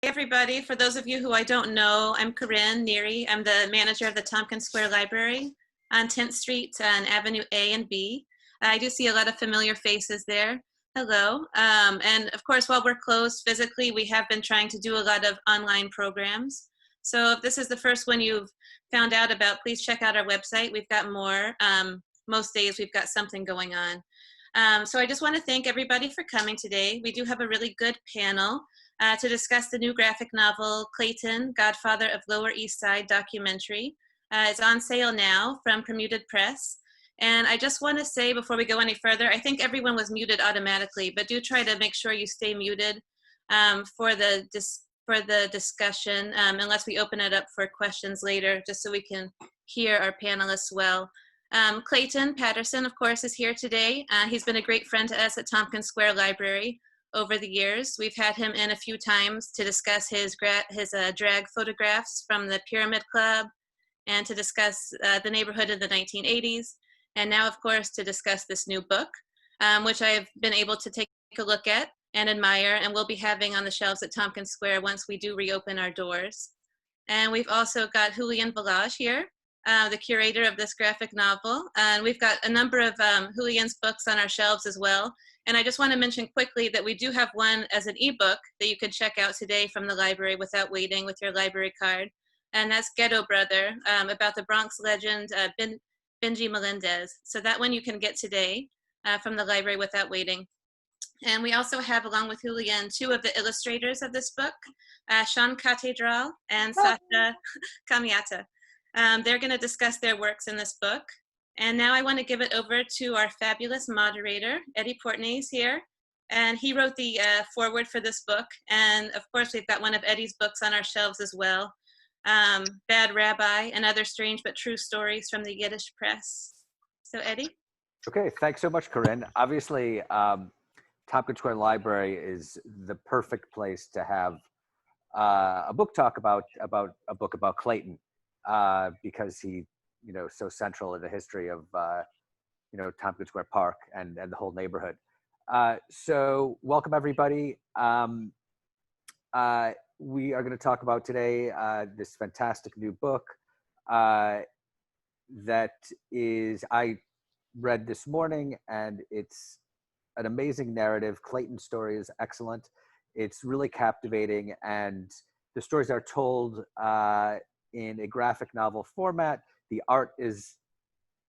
Hey everybody, for those of you who I don't know, I'm Corinne Neary. I'm the manager of the Tompkins Square Library on 10th Street and Avenue A and B. I do see a lot of familiar faces there. Hello. And of course, while we're closed physically, we have been trying to do a lot of online programs. So if this is the first one you've found out about, please check out our website. We've got more. Most days we've got something going on. So I just want to thank everybody for coming today. We do have a really good panel to discuss the new graphic novel, Clayton, Godfather of Lower East Side Documentary. It's on sale now from Permuted Press. And I just want to say before we go any further, I think everyone was muted automatically, but do try to make sure you stay muted for the discussion, unless we open it up for questions later, just so we can hear our panelists well. Clayton Patterson, of course, is here today. He's been a great friend to us at Tompkins Square Library over the years. We've had him in a few times to discuss his drag photographs from the Pyramid Club and to discuss the neighborhood in the 1980s. And now, of course, to discuss this new book, which I've been able to take a look at and admire, and we'll be having on the shelves at Tompkins Square once we do reopen our doors. And we've also got Julian Voloj here, the curator of this graphic novel. And we've got a number of Julian's books on our shelves as well. And I just want to mention quickly that we do have one as an ebook that you could check out today from the library without waiting with your library card. And that's Ghetto Brother, about the Bronx legend, Benji Melendez. So that one you can get today from the library without waiting. And we also have, along with Julian, two of the illustrators of this book, Seanne Catedral and Sasha Kimiatek. They're going to discuss their works in this book. And now I want to give it over to our fabulous moderator, Eddy Portnoy is here. And he wrote the foreword for this book. And of course, we've got one of Eddy's books on our shelves as well, Bad Rabbi and Other Strange But True Stories from the Yiddish Press. So Eddy? Okay, thanks so much, Corinne. Obviously, Tompkins Square Library is the perfect place to have a book talk about a book about Clayton, because he, so central in the history of, Tompkins Square Park and the whole neighborhood. So welcome everybody. We are going to talk about today this fantastic new book that I read this morning, and it's an amazing narrative. Clayton's story is excellent. It's really captivating, and the stories are told in a graphic novel format. The art is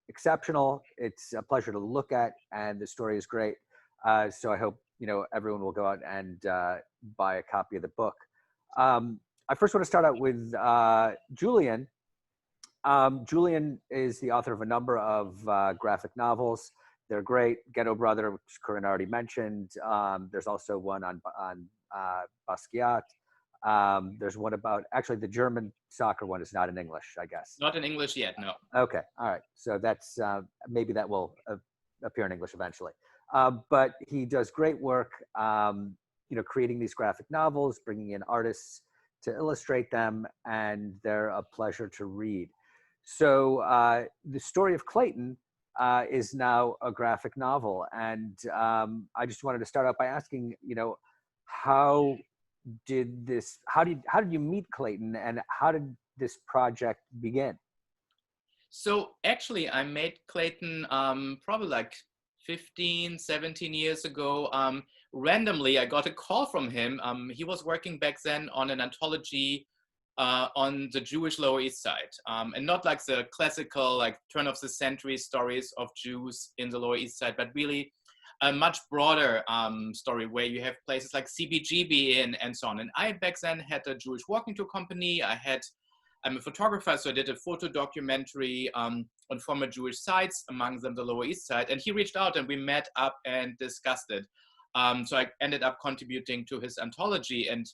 exceptional. It's a pleasure to look at, and the story is great. So I hope everyone will go out and buy a copy of the book. I first want to start out with Julian. Julian is the author of a number of graphic novels. They're great. Ghetto Brother, which Corinne already mentioned. There's also one on Basquiat. There's one about, actually the German soccer one is not in English, I guess. Not in English yet, no. Okay, all right. So that's, maybe that will appear in English eventually. But he does great work, creating these graphic novels, bringing in artists to illustrate them, and they're a pleasure to read. So the story of Clayton is now a graphic novel. And I just wanted to start out by asking, how did you meet Clayton, and how did this project begin? So actually I met Clayton probably like 15, 17 years ago. Randomly, I got a call from him. He was working back then on an anthology on the Jewish Lower East Side, and not like the classical like turn of the century stories of Jews in the Lower East Side, but really a much broader story where you have places like CBGB and so on. And I back then had a Jewish walking tour company. I'm a photographer, so I did a photo documentary on former Jewish sites, among them the Lower East Side. And he reached out and we met up and discussed it. So I ended up contributing to his anthology. And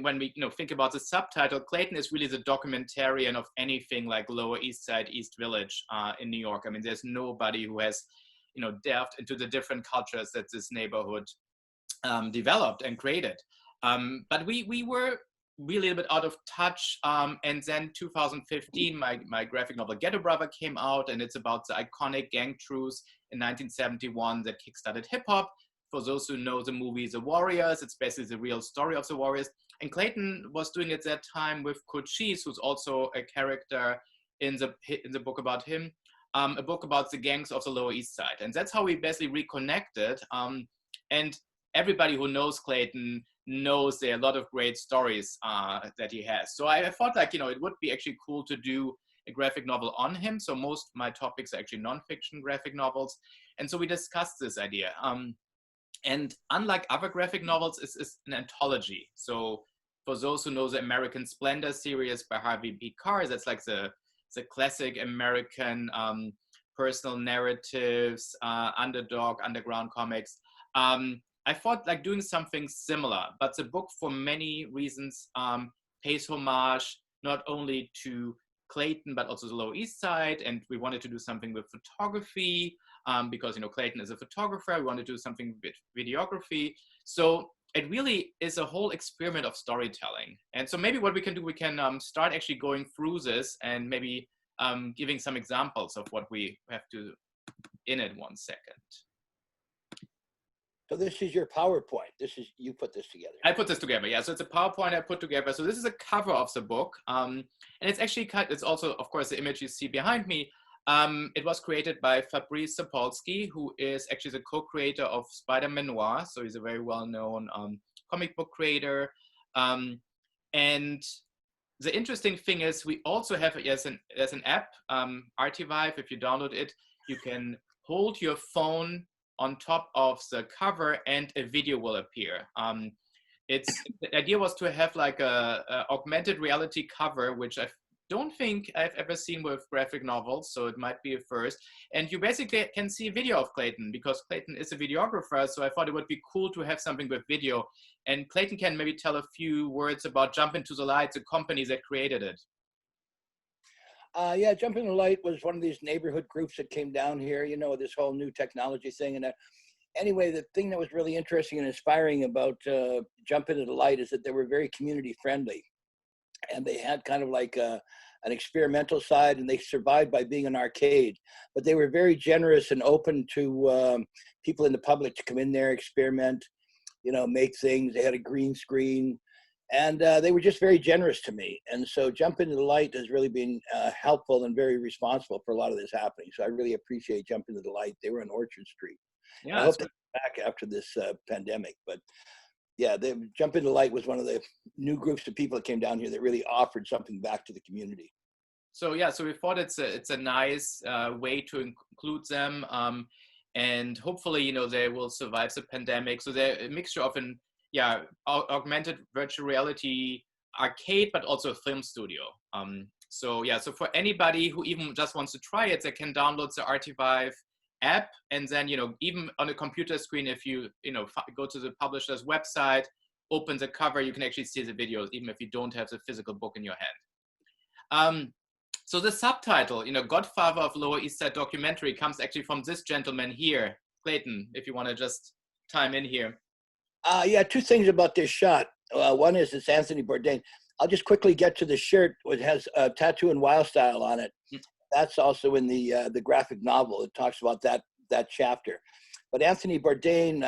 when we think about the subtitle, Clayton is really the documentarian of anything like Lower East Side, East Village in New York. I mean, there's nobody who has delved into the different cultures that this neighborhood developed and created. But we were really a bit out of touch. And then 2015, my graphic novel Ghetto Brother came out, and it's about the iconic gang truce in 1971 that kickstarted hip hop. for those who know the movie The Warriors, it's basically the real story of the Warriors. And Clayton was doing it that time with Cochise, who's also a character in the book about him, a book about the gangs of the Lower East Side. And that's how we basically reconnected. And everybody who knows Clayton knows there are a lot of great stories that he has. So I thought, like, it would be actually cool to do a graphic novel on him. So most of my topics are actually nonfiction graphic novels. And so we discussed this idea. And unlike other graphic novels, it's an anthology. So for those who know the American Splendor series by Harvey B. Carr, that's like the classic American personal narratives, underdog, underground comics. I thought like doing something similar, but the book for many reasons pays homage not only to Clayton, but also the Lower East Side. And we wanted to do something with photography because, Clayton is a photographer. We wanted to do something with videography. So it really is a whole experiment of storytelling. And so maybe what we can do, we can start actually going through this and maybe giving some examples of what we have to in it. 1 second. So this is your PowerPoint. You put this together. I put this together, yeah. So it's a PowerPoint I put together. So this is a cover of the book. And it's actually it's also, of course, the image you see behind me. It was created by Fabrice Sapolsky, who is actually the co-creator of Spider-Man Noir. So he's a very well-known comic book creator. And the interesting thing is we also have, there's an app, Artivive. If you download it, you can hold your phone on top of the cover and a video will appear. The idea was to have like a augmented reality cover, which I don't think I've ever seen with graphic novels, so it might be a first. And you basically can see video of Clayton because Clayton is a videographer, so I thought it would be cool to have something with video. And Clayton can maybe tell a few words about Jump Into the Light, the company that created it. Yeah, Jump Into the Light was one of these neighborhood groups that came down here, this whole new technology thing. And anyway, the thing that was really interesting and inspiring about Jump Into the Light is that they were very community friendly. And they had kind of like an experimental side, and they survived by being an arcade. But they were very generous and open to people in the public to come in there, experiment, make things. They had a green screen. And they were just very generous to me. And so Jump Into the Light has really been helpful and very responsible for a lot of this happening. So I really appreciate Jump Into the Light. They were on Orchard Street. Yeah, I hope they're back after this pandemic. But yeah, Jump Into the Light was one of the new groups of people that came down here that really offered something back to the community. So yeah, so we thought it's a nice way to include them. And hopefully, they will survive the pandemic. So they're a mixture of augmented virtual reality arcade, but also a film studio. So for anybody who even just wants to try it, they can download the Artivive app, and then even on a computer screen, if you go to the publisher's website, open the cover, you can actually see the videos, even if you don't have the physical book in your hand. So the subtitle, Godfather of Lower East Side Documentary, comes actually from this gentleman here, Clayton. If you want to just chime in here. Yeah, two things about this shot. One is it's Anthony Bourdain. I'll just quickly get to the shirt, which has a tattoo and wild style on it. That's also in the graphic novel. It talks about that chapter. But Anthony Bourdain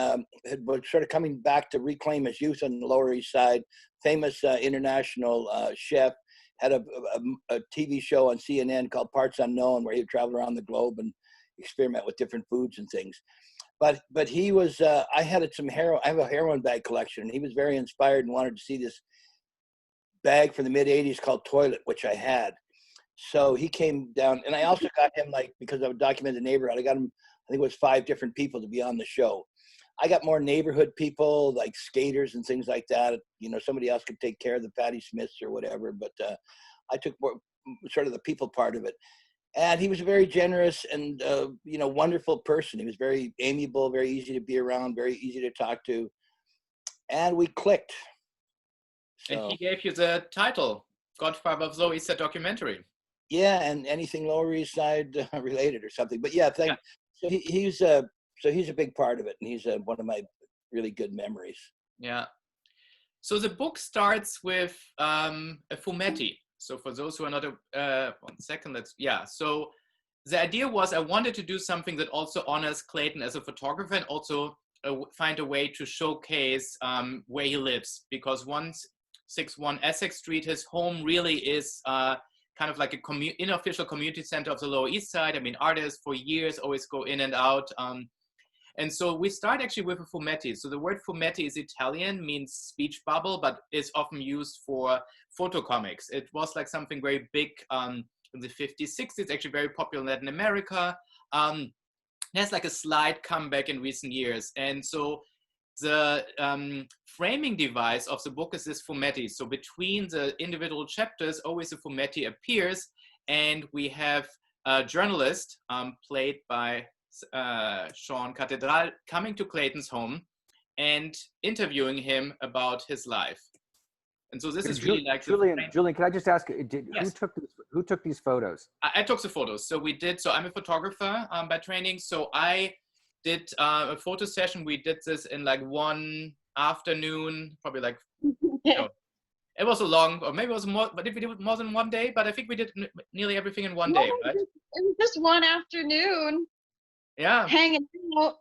was sort of coming back to reclaim his youth on the Lower East Side. Famous international chef, had a TV show on CNN called Parts Unknown, where he would travel around the globe and experiment with different foods and things. But he was, I had some heroin, I have a heroin bag collection, and he was very inspired and wanted to see this bag from the mid 80s called Toilet, which I had. So he came down, and I also got him, like, because I would document the neighborhood, I got him, I think it was 5 different people to be on the show. I got more neighborhood people, like skaters and things like that. Somebody else could take care of the Patti Smiths or whatever, but I took more sort of the people part of it. And he was a very generous and, wonderful person. He was very amiable, very easy to be around, very easy to talk to. And we clicked. So, and he gave you the title, Godfather of Lower East Side Documentary. Yeah, and anything Lower East Side related or something. But yeah, Yeah. So he's a big part of it, and he's one of my really good memories. Yeah. So the book starts with a fumetti. So for those who are not, 1 second, so the idea was I wanted to do something that also honors Clayton as a photographer and also find a way to showcase where he lives, because 161 Essex Street, his home really is kind of like a unofficial community center of the Lower East Side. I mean, artists for years always go in and out. And so we start actually with a fumetti. So the word fumetti is Italian, means speech bubble, but is often used for photo comics. It was like something very big in the 50s, 60s, actually very popular in Latin America. There's like a slight comeback in recent years. And so the framing device of the book is this fumetti. So between the individual chapters, always a fumetti appears, and we have a journalist played by Seanne Catedral coming to Clayton's home and interviewing him about his life. And so this is really like Julian, can I just ask, Yes. who took these photos? I took the photos. So I'm a photographer by training. So I did a photo session. We did this in like one afternoon, probably like, it was a long, or maybe it was more, but if we did it more than one day, but I think we did nearly everything in one day, right? It was just one afternoon. Yeah. Hanging out.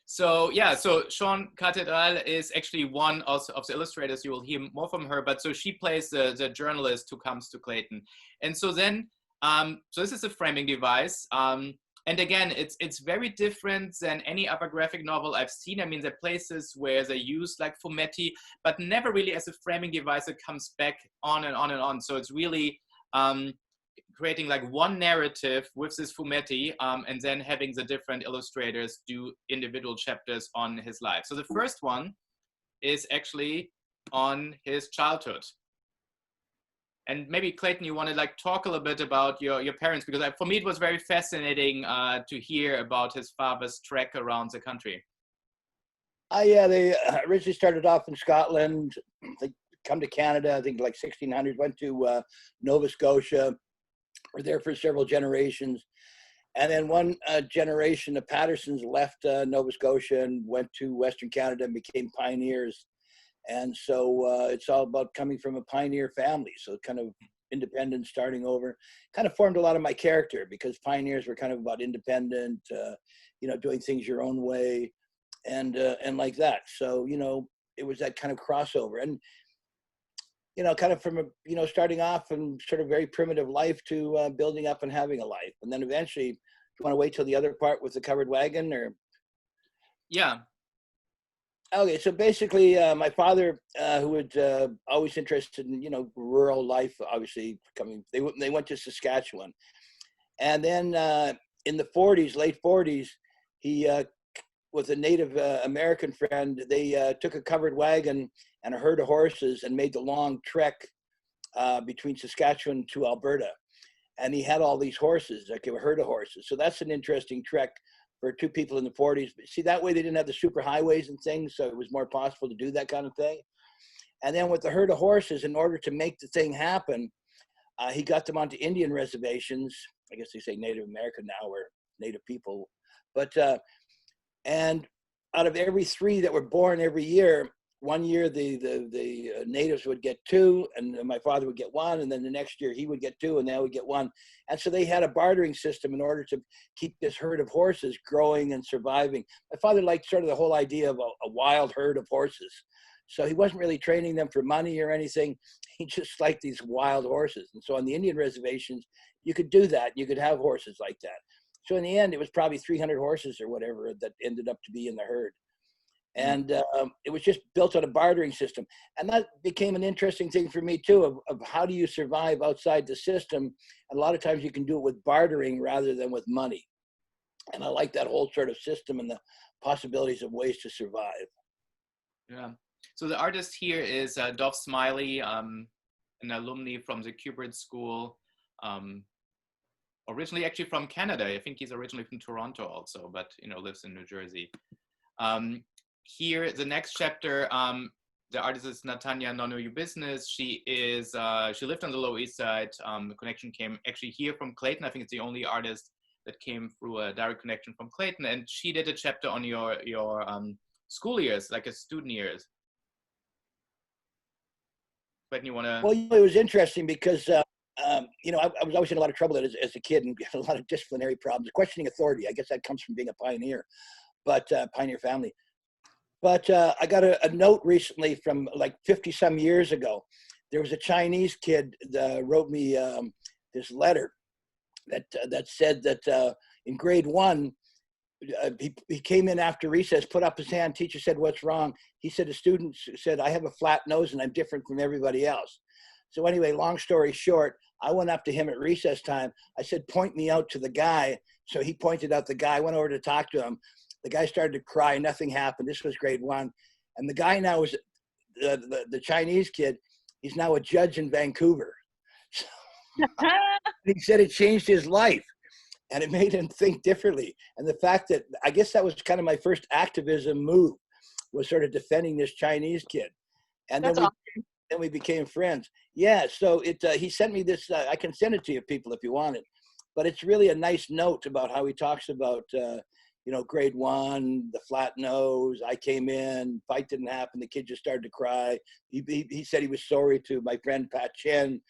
So yeah, so Seanne Catedral is actually one of the illustrators. You will hear more from her, but so she plays the journalist who comes to Clayton. And so then, so this is a framing device. And again, it's very different than any other graphic novel I've seen. I mean, there are places where they use like fumetti, but never really as a framing device that comes back on and on and on. So it's really creating like one narrative with this fumetti, and then having the different illustrators do individual chapters on his life. So the first one is actually on his childhood. And maybe Clayton, you want to like talk a little bit about your parents, because for me it was very fascinating to hear about his father's trek around the country. Yeah, they originally started off in Scotland. They come to Canada, I think like 1600, went to Nova Scotia, were there for several generations. And then one generation, the Pattersons, left Nova Scotia and went to Western Canada and became pioneers. And so it's all about coming from a pioneer family. So kind of independent, starting over, kind of formed a lot of my character, because pioneers were kind of about independent, doing things your own way and like that. So, it was that kind of crossover. And, kind of from starting off and sort of very primitive life to building up and having a life. And then eventually, do you want to wait till the other part with the covered wagon, or? Yeah. Okay, so basically, my father, who was always interested in, rural life, obviously they went to Saskatchewan. And then in the 40s, late 40s, he, with a Native American friend, they took a covered wagon and a herd of horses and made the long trek between Saskatchewan to Alberta. And he had all these horses, like a herd of horses. So that's an interesting trek for two people in the 40s. But see, that way they didn't have the super highways and things, so it was more possible to do that kind of thing. And then with the herd of horses, in order to make the thing happen, he got them onto Indian reservations. I guess they say Native American now, or Native people. But and out of every 3 that were born every year, one year the natives would get 2, and my father would get 1, and then the next year he would get 2, and they would get 1. And so they had a bartering system in order to keep this herd of horses growing and surviving. My father liked sort of the whole idea of a wild herd of horses. So he wasn't really training them for money or anything. He just liked these wild horses. And so on the Indian reservations, you could do that. You could have horses like that. So in the end, it was probably 300 horses or whatever that ended up to be in the herd. And it was just built on a bartering system. And that became an interesting thing for me too, of how do you survive outside the system? And a lot of times you can do it with bartering rather than with money. And I like that whole sort of system and the possibilities of ways to survive. Yeah. So the artist here is Dov Smiley, an alumni from the Kubert School, originally actually from Canada. I think he's originally from Toronto also, but lives in New Jersey. Here, the next chapter, the artist is Natanya None of Your Business. She lived on the Lower East Side. The connection came actually here from Clayton. I think it's the only artist that came through a direct connection from Clayton. And she did a chapter on your school years, like a student years. Clayton, you want to? Well, it was interesting because you know, I was always in a lot of trouble as a kid and had a lot of disciplinary problems, questioning authority. I guess that comes from being a pioneer, but pioneer family. But I got a note recently from like 50 some years ago. There was a Chinese kid that wrote me this letter that said that in grade 1, he came in after recess, put up his hand. Teacher said, "What's wrong?" He said, "The student said, I have a flat nose and I'm different from everybody else." So anyway, long story short, I went up to him at recess time. I said, "Point me out to the guy." So he pointed out the guy. I went over to talk to him. The guy started to cry. Nothing happened. This was grade 1. And the guy now is the Chinese kid. He's now a judge in Vancouver. So, he said it changed his life and it made him think differently. And the fact that, I guess that was kind of my first activism move, was sort of defending this Chinese kid. And That's awesome. then we became friends. Yeah, so he sent me this, I can send it to you people if you want it, but it's really a nice note about how he talks about, you know, grade 1, the flat nose. I came in, fight didn't happen. The kid just started to cry. He said he was sorry to my friend Pat Chen.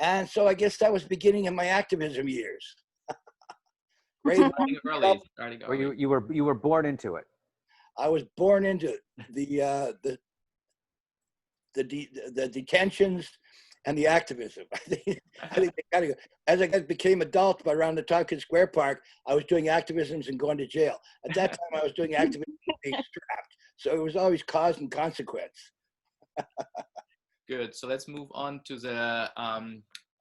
And so I guess that was the beginning of my activism years. Grade 1. Early. Or you were born into it. I was born into it. The detentions and the activism. I think they gotta go. As I became adult, but around the Tompkins Square Park, I was doing activisms and going to jail. At that time, I was doing activism and being strapped. So it was always cause and consequence. Good. So let's move on to the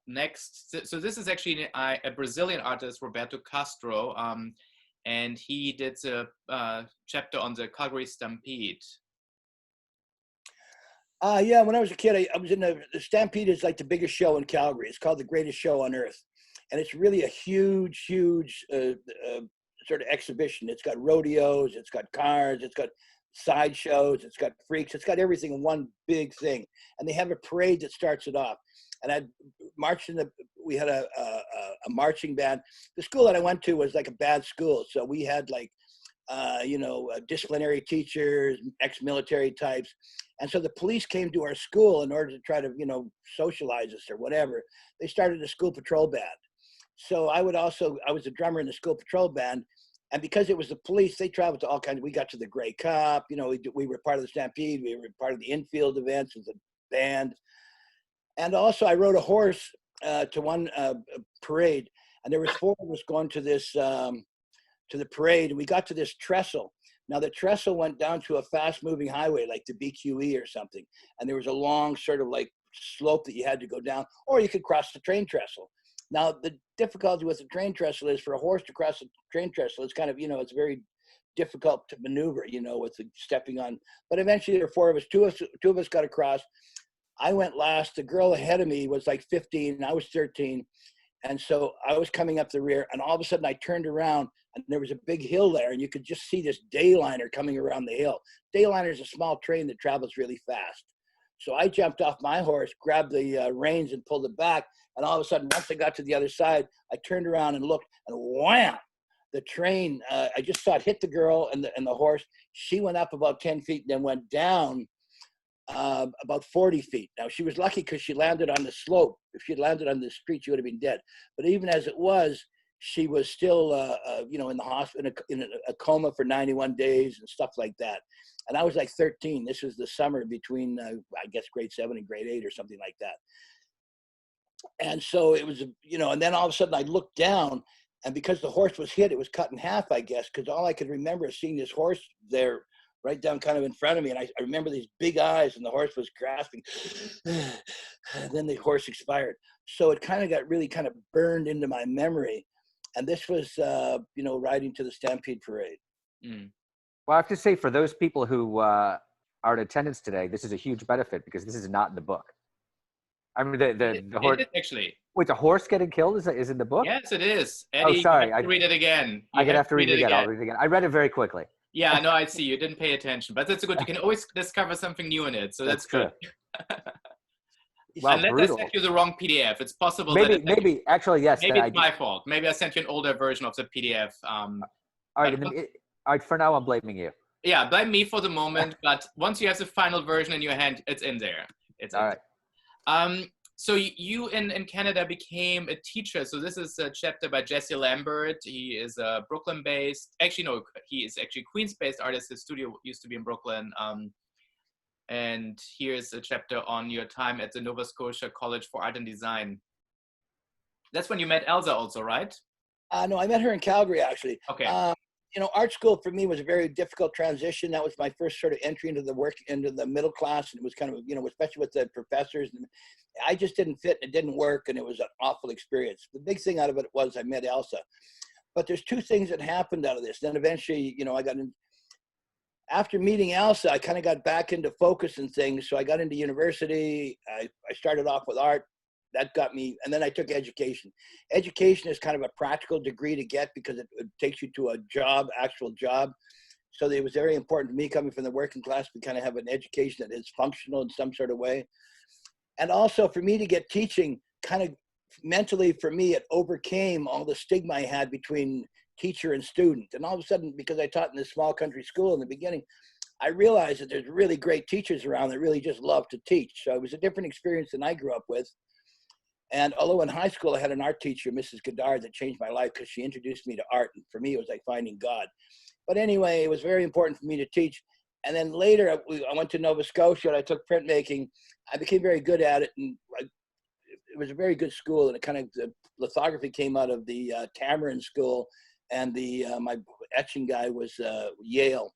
next. So this is actually a Brazilian artist, Roberto Castro, and he did a chapter on the Calgary Stampede. Yeah, when I was a kid, I was in the Stampede is like the biggest show in Calgary. It's called the greatest show on earth. And it's really a huge, huge sort of exhibition. It's got rodeos, it's got cars, it's got sideshows, it's got freaks, it's got everything in one big thing. And they have a parade that starts it off. And I marched we had a marching band. The school that I went to was like a bad school. So we had like, you know, disciplinary teachers, ex-military types. And so the police came to our school in order to try to, you know, socialize us or whatever. They started a school patrol band. So I was a drummer in the school patrol band. And because it was the police, they traveled to all kinds we got to the Grey Cup, you know, we were part of the Stampede. We were part of the infield events as a band. And also I rode a horse to one parade. And there was 4 of us going to this, to the parade. And we got to this trestle. Now the trestle went down to a fast moving highway, like the BQE or something. And there was a long sort of like slope that you had to go down, or you could cross the train trestle. Now the difficulty with the train trestle is for a horse to cross the train trestle, it's kind of, you know, it's very difficult to maneuver, you know, with the stepping on. But eventually there were 4 of us, two of us got across. I went last. The girl ahead of me was like 15 and I was 13. And so I was coming up the rear and all of a sudden I turned around and there was a big hill there and you could just see this dayliner coming around the hill. Dayliner is a small train that travels really fast. So I jumped off my horse, grabbed the reins and pulled it back. And all of a sudden, once I got to the other side, I turned around and looked and wham, the train, I just saw it hit the girl and the horse. She went up about 10 feet and then went down about 40 feet. Now she was lucky because she landed on the slope. If she had landed on the street, she would have been dead. But even as it was, she was still, you know, in the hospital, in a coma for 91 days and stuff like that. And I was like 13. This was the summer between, I guess, grade 7 and grade 8 or something like that. And so it was, you know, and then all of a sudden I looked down, and because the horse was hit, it was cut in half, I guess, because all I could remember is seeing this horse there right down kind of in front of me. And I remember these big eyes and the horse was grasping. And then the horse expired. So it kind of got really kind of burned into my memory. And this was, you know, riding to the Stampede Parade. Mm. Well, I have to say, for those people who are in attendance today, this is a huge benefit because this is not in the book. I mean, the horse actually. Wait, the horse getting killed is in the book? Yes, it is. Eddie, oh, sorry. You have to read it again. I'm gonna have to read it again. I'll read it again. I read it very quickly. Yeah, no, I see. You didn't pay attention, but that's good. You can always discover something new in it, so that's good. Wow, unless brutal. I sent you the wrong PDF, it's possible. Maybe actually, yes. Maybe it's my fault. Maybe I sent you an older version of the PDF. All right, all right. For now, I'm blaming you. Yeah, blame me for the moment, but once you have the final version in your hand, it's in there. It's all right. So you in Canada became a teacher. So this is a chapter by Jesse Lambert. He is a Brooklyn-based, actually no, he is actually Queens-based artist. His studio used to be in Brooklyn. And here's a chapter on your time at the Nova Scotia College for Art and Design. That's when you met Elsa also, right? No, I met her in Calgary, actually. Okay. You know, art school for me was a very difficult transition. That was my first sort of entry into the middle class. And it was kind of, you know, especially with the professors. I just didn't fit and it didn't work. And it was an awful experience. The big thing out of it was I met Elsa. But there's two things that happened out of this. Then eventually, you know, after meeting Elsa, I kind of got back into focus and things. So I got into university. I started off with art. That got me, and then I took education. Education is kind of a practical degree to get because it takes you to a job, actual job. So it was very important to me coming from the working class to kind of have an education that is functional in some sort of way. And also for me to get teaching, kind of mentally for me, it overcame all the stigma I had between teacher and student. And all of a sudden, because I taught in this small country school in the beginning, I realized that there's really great teachers around that really just love to teach. So it was a different experience than I grew up with. And although in high school, I had an art teacher, Mrs. Godard, that changed my life because she introduced me to art. And for me, it was like finding God. But anyway, it was very important for me to teach. And then later, I went to Nova Scotia and I took printmaking. I became very good at it. And it was a very good school. And it kind of, the lithography came out of the Tamarind School. And my etching guy was Yale.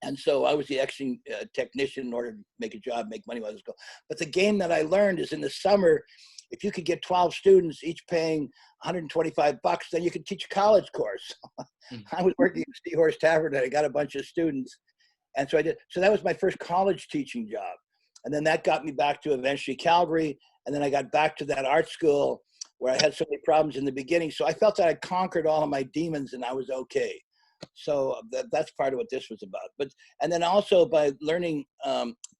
And so I was the etching technician in order to make a job, make money while I was going. But the game that I learned is in the summer, if you could get 12 students, each paying $125, then you could teach a college course. I was working at Seahorse Tavern and I got a bunch of students. And so I did. So that was my first college teaching job. And then that got me back to eventually Calgary. And then I got back to that art school where I had so many problems in the beginning. So I felt that I conquered all of my demons and I was okay. So that's part of what this was about. And then also by learning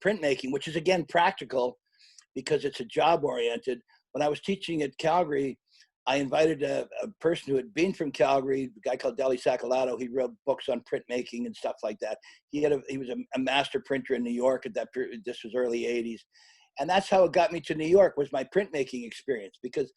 printmaking, which is again practical because it's a job oriented. When I was teaching at Calgary, I invited a person who had been from Calgary, a guy called Deli Sacalato. He wrote books on printmaking and stuff like that. He was a master printer in New York at that period. This was early 80s. And that's how it got me to New York, was my printmaking experience, because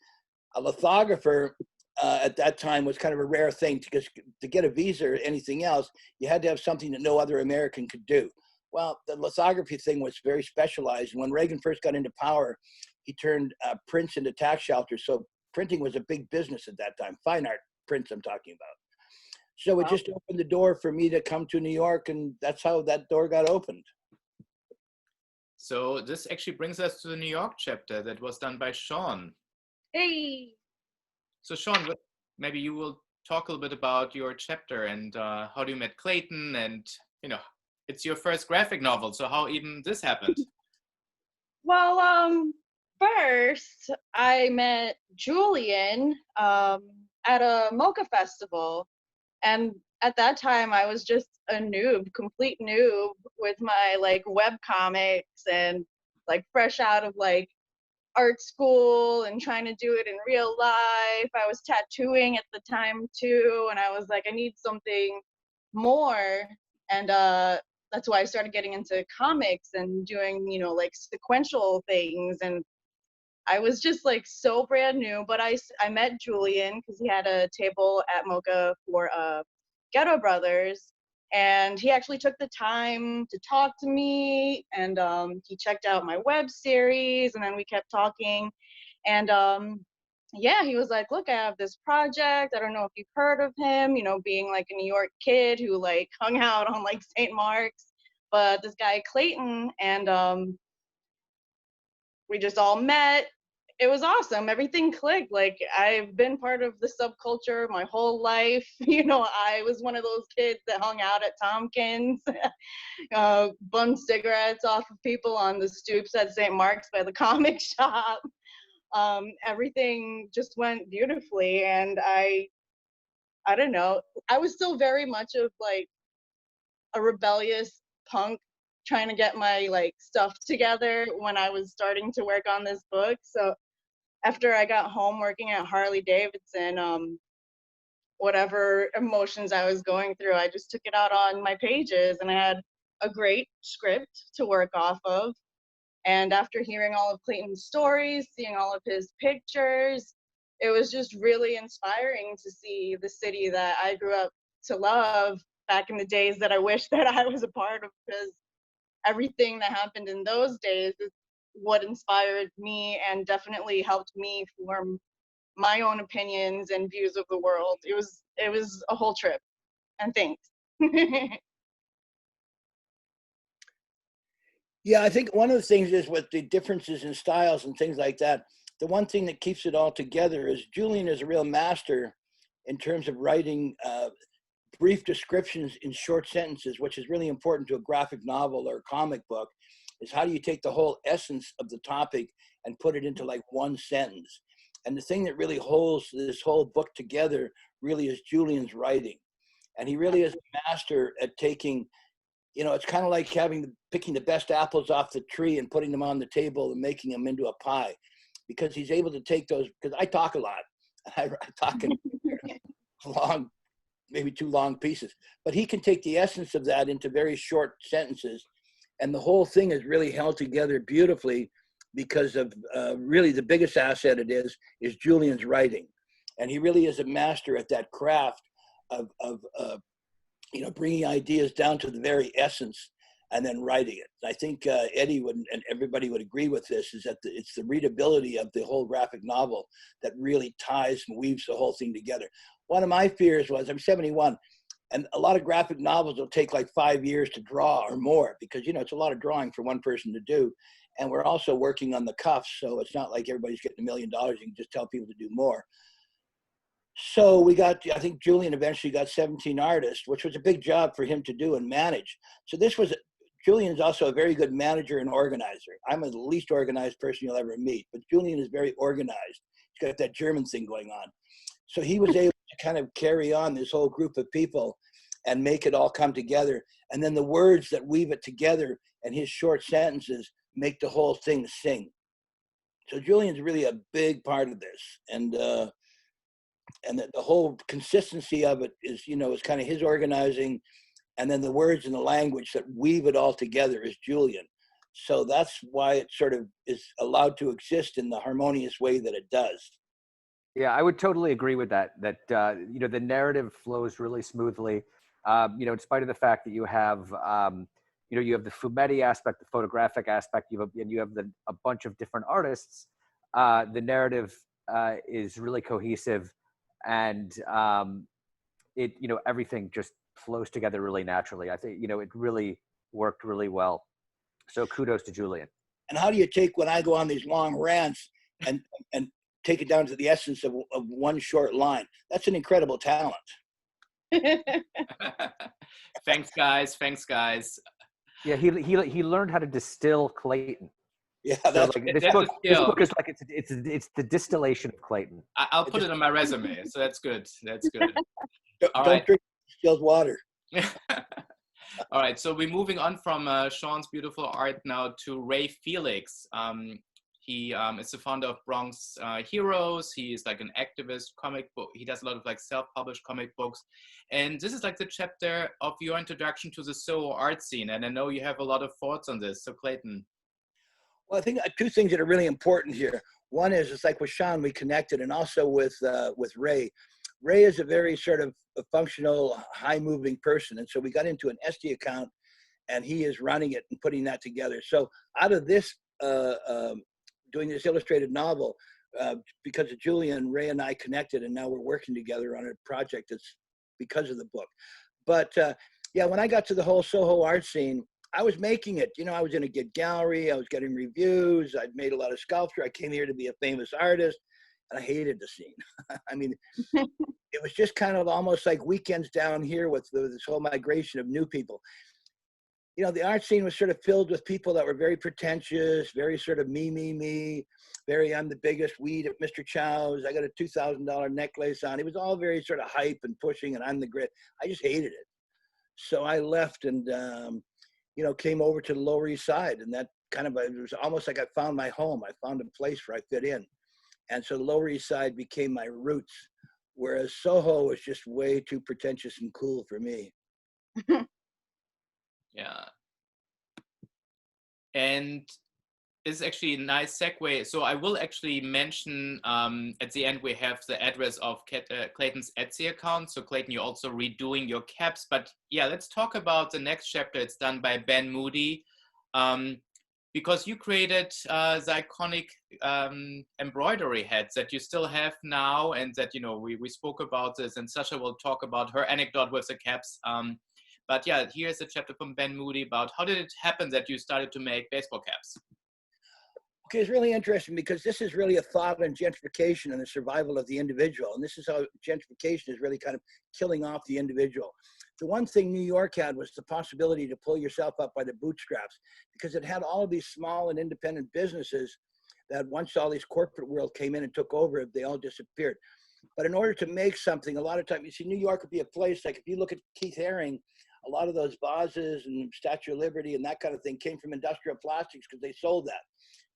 a lithographer at that time was kind of a rare thing, because to get a visa or anything else, you had to have something that no other American could do. Well, the lithography thing was very specialized. And when Reagan first got into power, he turned prints into tax shelters. So printing was a big business at that time, fine art prints I'm talking about. So it just opened the door for me to come to New York, and that's how that door got opened. So this actually brings us to the New York chapter that was done by Seanne. Hey. So Seanne, maybe you will talk a little bit about your chapter and how you met Clayton, and you know, it's your first graphic novel, so how even this happened? Well, first I met Julian at a Mocha festival, and at that time I was just a noob, complete noob, with my like web comics and like fresh out of like art school and trying to do it in real life. I was tattooing at the time too, and I was like, I need something more. And that's why I started getting into comics and doing, you know, like sequential things. And I was just like so brand new, but I met Julian because he had a table at Mocha for Ghetto Brothers, and he actually took the time to talk to me, and he checked out my web series, and then we kept talking. And yeah, he was like, look, I have this project. I don't know if you've heard of him, you know, being like a New York kid who like hung out on like St. Mark's, but this guy Clayton, and we just all met. It was awesome. Everything clicked. Like, I've been part of the subculture my whole life. You know, I was one of those kids that hung out at Tompkins, bummed cigarettes off of people on the stoops at St. Mark's by the comic shop. Everything just went beautifully, and I don't know. I was still very much of like a rebellious punk trying to get my like stuff together when I was starting to work on this book. So after I got home working at Harley Davidson, whatever emotions I was going through, I just took it out on my pages, and I had a great script to work off of. And after hearing all of Clayton's stories, seeing all of his pictures, it was just really inspiring to see the city that I grew up to love back in the days that I wish that I was a part of, because everything that happened in those days is what inspired me and definitely helped me form my own opinions and views of the world. It was a whole trip, and thanks. Yeah, I think one of the things is with the differences in styles and things like that, the one thing that keeps it all together is Julian is a real master in terms of writing brief descriptions in short sentences, which is really important to a graphic novel or a comic book, is how do you take the whole essence of the topic and put it into like one sentence. And the thing that really holds this whole book together really is Julian's writing. And he really is a master at taking, you know, it's kind of like picking the best apples off the tree and putting them on the table and making them into a pie, because he's able to take those, because I talk a lot. I talk in long, maybe too long pieces, but he can take the essence of that into very short sentences. And the whole thing is really held together beautifully because of really the biggest asset it is Julian's writing. And he really is a master at that craft of you know, bringing ideas down to the very essence and then writing it. I think Eddy would, and everybody would agree with this, is that it's the readability of the whole graphic novel that really ties and weaves the whole thing together. One of my fears was, I'm 71, and a lot of graphic novels will take like 5 years to draw or more, because, you know, it's a lot of drawing for one person to do. And we're also working on the cuffs, so it's not like everybody's getting $1 million. You can just tell people to do more. So we got, I think Julian eventually got 17 artists, which was a big job for him to do and manage. So Julian's also a very good manager and organizer. I'm the least organized person you'll ever meet, but Julian is very organized. He's got that German thing going on. So he was able to kind of carry on this whole group of people and make it all come together. And then the words that weave it together and his short sentences make the whole thing sing. So Julian's really a big part of this. And the whole consistency of it is, you know, is kind of his organizing, and then the words and the language that weave it all together is Julian. So that's why it sort of is allowed to exist in the harmonious way that it does. Yeah, I would totally agree with that. You know, the narrative flows really smoothly. You know, in spite of the fact that you have, you know, you have the fumetti aspect, the photographic aspect, and you have a bunch of different artists. The narrative is really cohesive, and you know, everything just flows together really naturally. I think, you know, it really worked really well. So kudos to Julian. And how do you take, when I go on these long rants and take it down to the essence of one short line? That's an incredible talent. Thanks, guys. Thanks, guys. Yeah, he learned how to distill Clayton. Yeah, so that's like, this book is like it's the distillation of Clayton. I'll put it on my resume, so that's good. That's good. Don't drink distilled water. All right, so we're moving on from Sean's beautiful art now to Ray Felix. He is the founder of Bronx Heroes. He is like an activist, comic book. He does a lot of like self-published comic books. And this is like the chapter of your introduction to the Soho art scene. And I know you have a lot of thoughts on this. So Clayton. Well, I think two things that are really important here. One is, it's like with Seanne, we connected, and also with Ray. Ray is a very sort of a functional, high-moving person. And so we got into an SD account, and he is running it and putting that together. So out of this, doing this illustrated novel, because of Julian, Ray and I connected, and now we're working together on a project that's because of the book. But yeah, when I got to the whole Soho art scene, I was making it. You know, I was in a good gallery. I was getting reviews. I'd made a lot of sculpture. I came here to be a famous artist, and I hated the scene. I mean, it was just kind of almost like weekends down here with this whole migration of new people. You know, the art scene was sort of filled with people that were very pretentious, very sort of me, very, I'm the biggest weed at Mr. Chow's. I got a $2,000 necklace on. It was all very sort of hype and pushing, and I'm the great. I just hated it. So I left and, you know, came over to the Lower East Side, and that kind of, it was almost like I found my home. I found a place where I fit in. And so the Lower East Side became my roots, whereas Soho was just way too pretentious and cool for me. Yeah. And is actually a nice segue. So I will actually mention at the end, we have the address of Clayton's Etsy account. So Clayton, you're also redoing your caps, but yeah, let's talk about the next chapter. It's done by Ben Moody, because you created the iconic embroidery hats that you still have now, and that, you know, we spoke about this, and Sasha will talk about her anecdote with the caps. But yeah, here's a chapter from Ben Moody about how did it happen that you started to make baseball caps? Okay, it's really interesting because this is really a thought on gentrification and the survival of the individual. And this is how gentrification is really kind of killing off the individual. The one thing New York had was the possibility to pull yourself up by the bootstraps, because it had all of these small and independent businesses that once all these corporate world came in and took over, they all disappeared. But in order to make something, a lot of times, you see, New York would be a place, like if you look at Keith Haring, a lot of those vases and Statue of Liberty and that kind of thing came from industrial plastics because they sold that.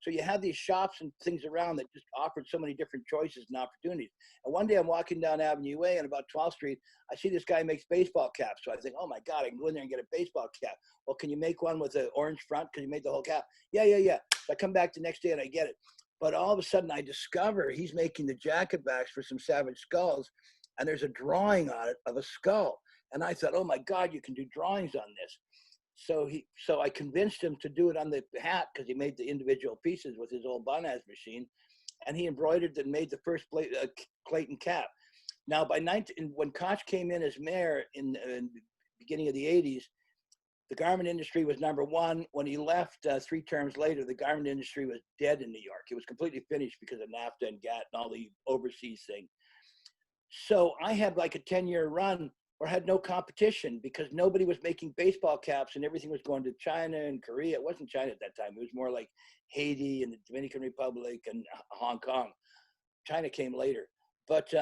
So you had these shops and things around that just offered so many different choices and opportunities. And one day I'm walking down Avenue A on about 12th Street. I see this guy makes baseball caps. So I think, oh my God, I can go in there and get a baseball cap. Well, can you make one with an orange front? Because you made the whole cap. Yeah. So I come back the next day and I get it. But all of a sudden I discover he's making the jacket backs for some Savage Skulls. And there's a drawing on it of a skull. And I thought, oh my God, you can do drawings on this. So I convinced him to do it on the hat because he made the individual pieces with his old Bonaz machine, and he embroidered and made the first Clayton cap. Now, when Koch came in as mayor in the beginning of the 80s, the garment industry was #1. When he left 3 terms later, the garment industry was dead in New York. It was completely finished because of NAFTA and GATT and all the overseas thing. So I had like a 10-year run or had no competition because nobody was making baseball caps and everything was going to China and Korea. It wasn't China at that time. It was more like Haiti and the Dominican Republic and Hong Kong. China came later. But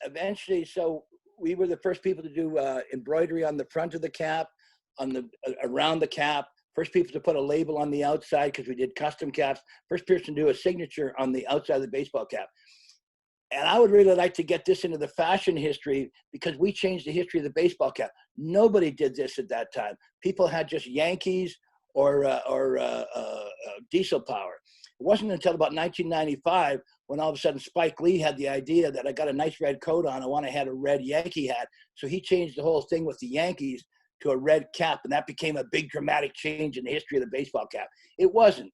eventually, so we were the first people to do embroidery on the front of the cap, around the cap. First people to put a label on the outside because we did custom caps. First person to do a signature on the outside of the baseball cap. And I would really like to get this into the fashion history because we changed the history of the baseball cap. Nobody did this at that time. People had just Yankees or diesel power. It wasn't until about 1995 when all of a sudden Spike Lee had the idea that I got a nice red coat on, I want to have a red Yankee hat. So he changed the whole thing with the Yankees to a red cap, and that became a big dramatic change in the history of the baseball cap. It wasn't.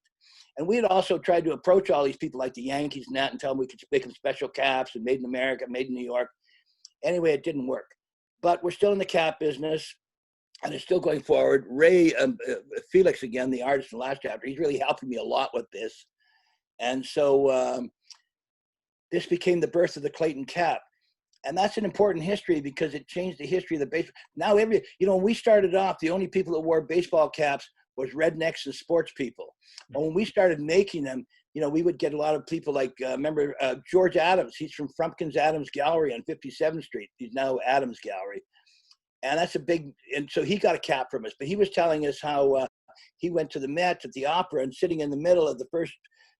And we had also tried to approach all these people like the Yankees and that and tell them we could make them special caps and made in America, made in New York. Anyway, it didn't work. But we're still in the cap business, and it's still going forward. Ray, Felix again, the artist in the last chapter, he's really helping me a lot with this. And so this became the birth of the Clayton cap. And that's an important history because it changed the history of the baseball. Now, when we started off, the only people that wore baseball caps was rednecks and sports people. But when we started making them, we would get a lot of people like, remember George Adams, he's from Frumpkin's Adams Gallery on 57th Street. He's now Adams Gallery. And that's and so he got a cap from us, but he was telling us how he went to the Met at the opera and sitting in the middle of the first,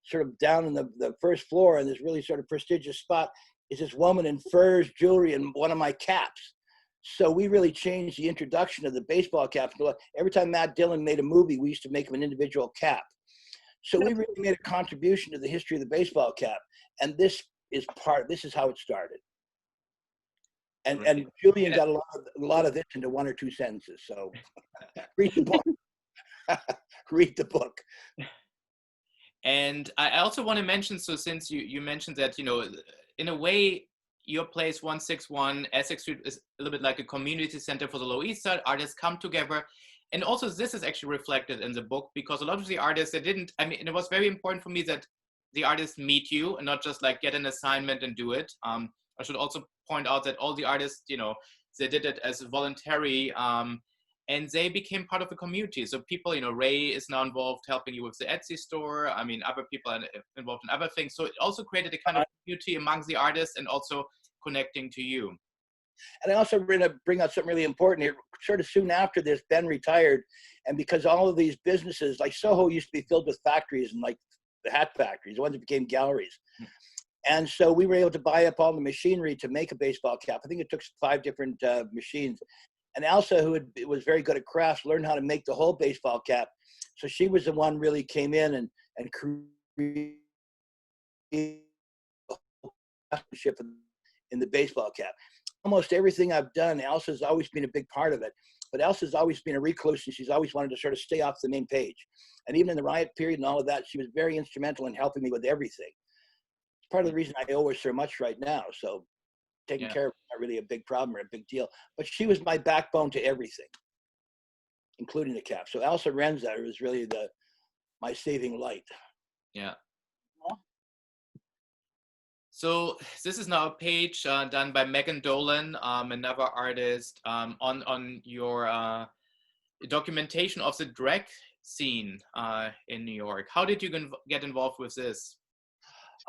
sort of down in the first floor in this really sort of prestigious spot is this woman in furs, jewelry, and one of my caps. So we really changed the introduction of the baseball cap. Every time Matt Dillon made a movie, we used to make him an individual cap. So we really made a contribution to the history of the baseball cap. And this is how it started. And Julian got a lot of this into 1 or 2 sentences. So read the book. Read the book. And I also want to mention, so since you mentioned that, in a way, your place 161 Essex Street is a little bit like a community center for the Lower East Side. Artists come together. And also this is actually reflected in the book because a lot of the artists, it was very important for me that the artists meet you and not just like get an assignment and do it. I should also point out that all the artists, they did it as voluntary and they became part of the community. So people, Ray is now involved helping you with the Etsy store. Other people are involved in other things. So it also created a kind of community among the artists and also connecting to you. And I also want to bring out something really important here. Sort of soon after this, Ben retired. And because all of these businesses, like Soho used to be filled with factories and like the hat factories, the ones that became galleries. And so we were able to buy up all the machinery to make a baseball cap. I think it took 5 different machines. And Elsa, who was very good at crafts, learned how to make the whole baseball cap. So she was the one really came in and and create a partnership in the baseball cap. Almost everything I've done, Elsa's always been a big part of it. But Elsa's always been a recluse, and she's always wanted to sort of stay off the main page. And even in the riot period and all of that, she was very instrumental in helping me with everything. It's part of the reason I owe her so much right now. So taking care of her is not really a big problem or a big deal. But she was my backbone to everything, including the cap. So Elsa Renza was really my saving light. Yeah. So this is now a page done by Megan Dolan, another artist, on your documentation of the drag scene in New York. How did you get involved with this?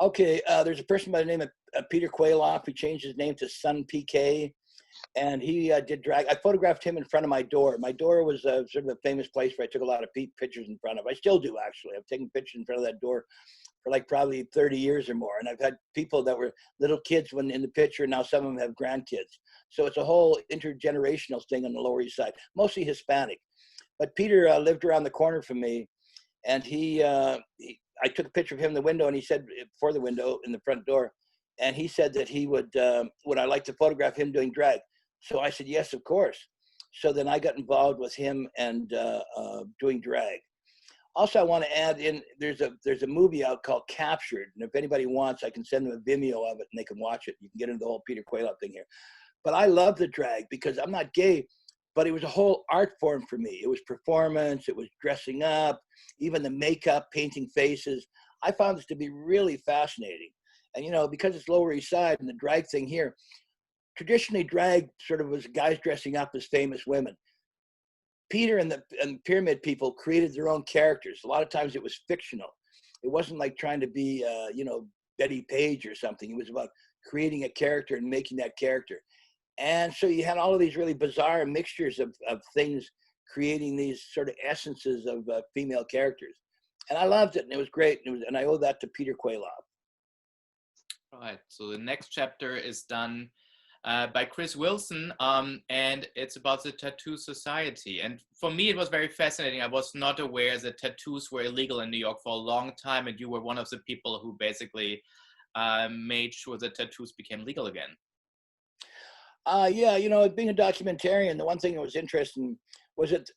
Okay, there's a person by the name of Peter Quayloff who changed his name to Sun PK, and he did drag. I photographed him in front of my door. My door was sort of a famous place where I took a lot of pictures in front of. I still do, actually. I've taken pictures in front of that door for like probably 30 years or more. And I've had people that were little kids when in the picture, now some of them have grandkids. So it's a whole intergenerational thing on the Lower East Side, mostly Hispanic. But Peter lived around the corner from me, and I took a picture of him in the window, and he said, for the window in the front door, and he said that he would I like to photograph him doing drag? So I said, yes, of course. So then I got involved with him and doing drag. Also, I want to add in, there's a movie out called Captured, and if anybody wants, I can send them a Vimeo of it and they can watch it. You can get into the whole Peter Quayloff thing here. But I love the drag because I'm not gay, but it was a whole art form for me. It was performance, it was dressing up, even the makeup, painting faces. I found this to be really fascinating. And you know, because it's Lower East Side and the drag thing here, traditionally drag sort of was guys dressing up as famous women. Peter and the Pyramid people created their own characters. A lot of times it was fictional. It wasn't like trying to be, Betty Page or something. It was about creating a character and making that character. And so you had all of these really bizarre mixtures of things, creating these sort of essences of female characters. And I loved it, and it was great. And I owe that to Peter Quayloff. All right, so the next chapter is done by Chris Wilson, and it's about the Tattoo Society. And for me, it was very fascinating. I was not aware that tattoos were illegal in New York for a long time, and you were one of the people who basically made sure that tattoos became legal again. Yeah, you know, being a documentarian, the one thing that was interesting was that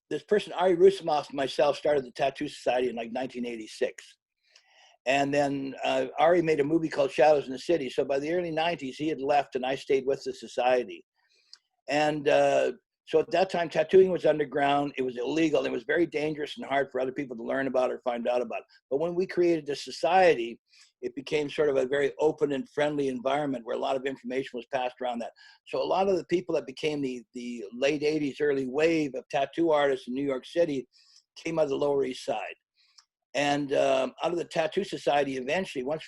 this person, Ari Rusimov, and myself started the Tattoo Society in like 1986. And then Ari made a movie called Shadows in the City. So by the early 90s, he had left and I stayed with the society. And so at that time, tattooing was underground. It was illegal. It was very dangerous and hard for other people to learn about or find out about. But when we created the society, it became sort of a very open and friendly environment where a lot of information was passed around that. So a lot of the people that became the late 80s, early wave of tattoo artists in New York City came out of the Lower East Side. And out of the Tattoo Society, eventually, once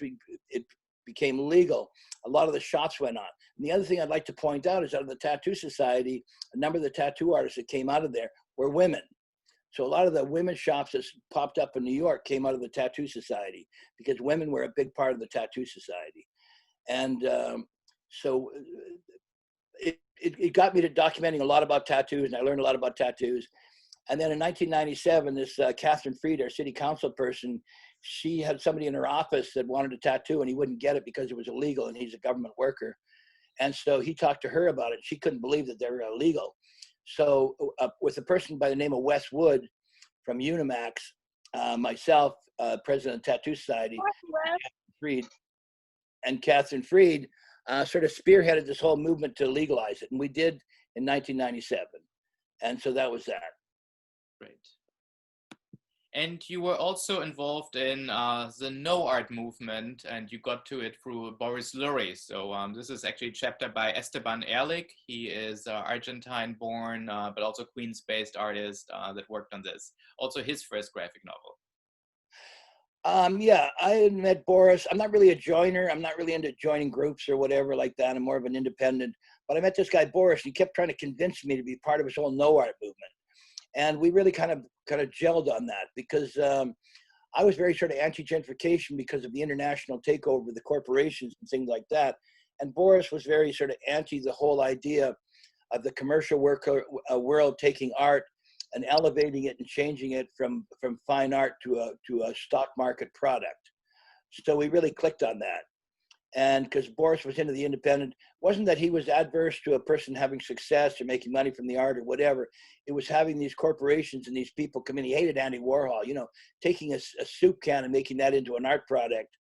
it became legal, a lot of the shops went on. And the other thing I'd like to point out is out of the Tattoo Society, a number of the tattoo artists that came out of there were women. So a lot of the women's shops that popped up in New York came out of the Tattoo Society because women were a big part of the Tattoo Society. And so it got me to documenting a lot about tattoos, and I learned a lot about tattoos. And then in 1997, this Catherine Freed, our city council person, she had somebody in her office that wanted a tattoo and he wouldn't get it because it was illegal and he's a government worker. And so he talked to her about it. She couldn't believe that they were illegal. So with a person by the name of Wes Wood from Unimax, myself, president of the Tattoo Society, Catherine Freed sort of spearheaded this whole movement to legalize it. And we did in 1997. And so that was that. Great. And you were also involved in the No Art movement, and you got to it through Boris Lurie. So this is actually a chapter by Esteban Ehrlich. He is Argentine-born, but also Queens-based artist that worked on this. Also his first graphic novel. Yeah, I had met Boris. I'm not really a joiner. I'm not really into joining groups or whatever like that. I'm more of an independent. But I met this guy, Boris, and he kept trying to convince me to be part of his whole No Art movement. And we really kind of gelled on that because I was very sort of anti-gentrification because of the international takeover of the corporations and things like that. And Boris was very sort of anti the whole idea of the commercial world taking art and elevating it and changing it from fine art to a stock market product. So we really clicked on that. And because Boris was into the independent, wasn't that he was adverse to a person having success or making money from the art or whatever. It was having these corporations and these people come in. He hated Andy Warhol, you know, taking a soup can and making that into an art product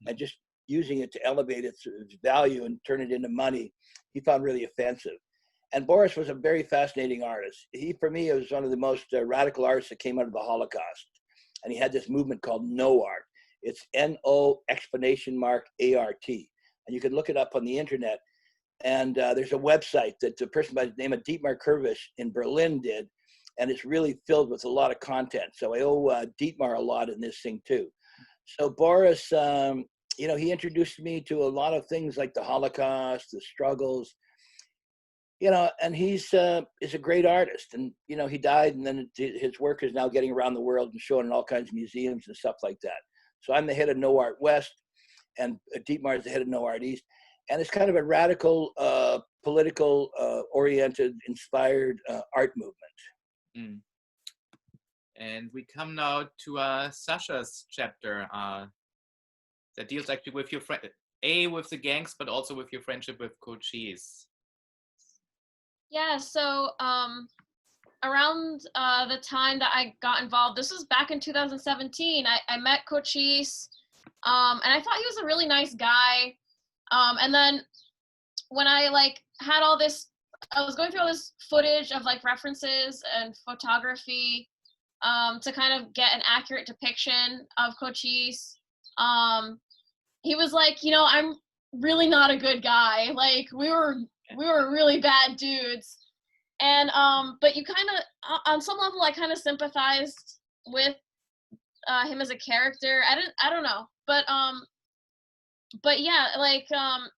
and just using it to elevate its value and turn it into money. He found really offensive. And Boris was a very fascinating artist. He, for me, was one of the most radical artists that came out of the Holocaust. And he had this movement called No Art. It's N-O explanation mark A-R-T. And you can look it up on the internet. And there's a website that a person by the name of Dietmar Kurvish in Berlin did. And it's really filled with a lot of content. So I owe Dietmar a lot in this thing too. So Boris, you know, he introduced me to a lot of things like the Holocaust, the struggles, you know, and is a great artist. And, you know, he died, and then his work is now getting around the world and shown in all kinds of museums and stuff like that. So I'm the head of No Art West, and Dietmar is the head of No Art East. And it's kind of a radical, political, oriented, inspired art movement. Mm. And we come now to Sasha's chapter that deals actually with your friend, with the gangs, but also with your friendship with Cochise. Yeah, so around the time that I got involved, this was back in 2017, I met Cochise, and I thought he was a really nice guy. And then when I had all this, I was going through all this footage of references and photography to kind of get an accurate depiction of Cochise. He was like, you know, I'm really not a good guy. Like we were really bad dudes. And but you kind of, on some level, I kind of sympathized with him as a character. I don't know, but yeah,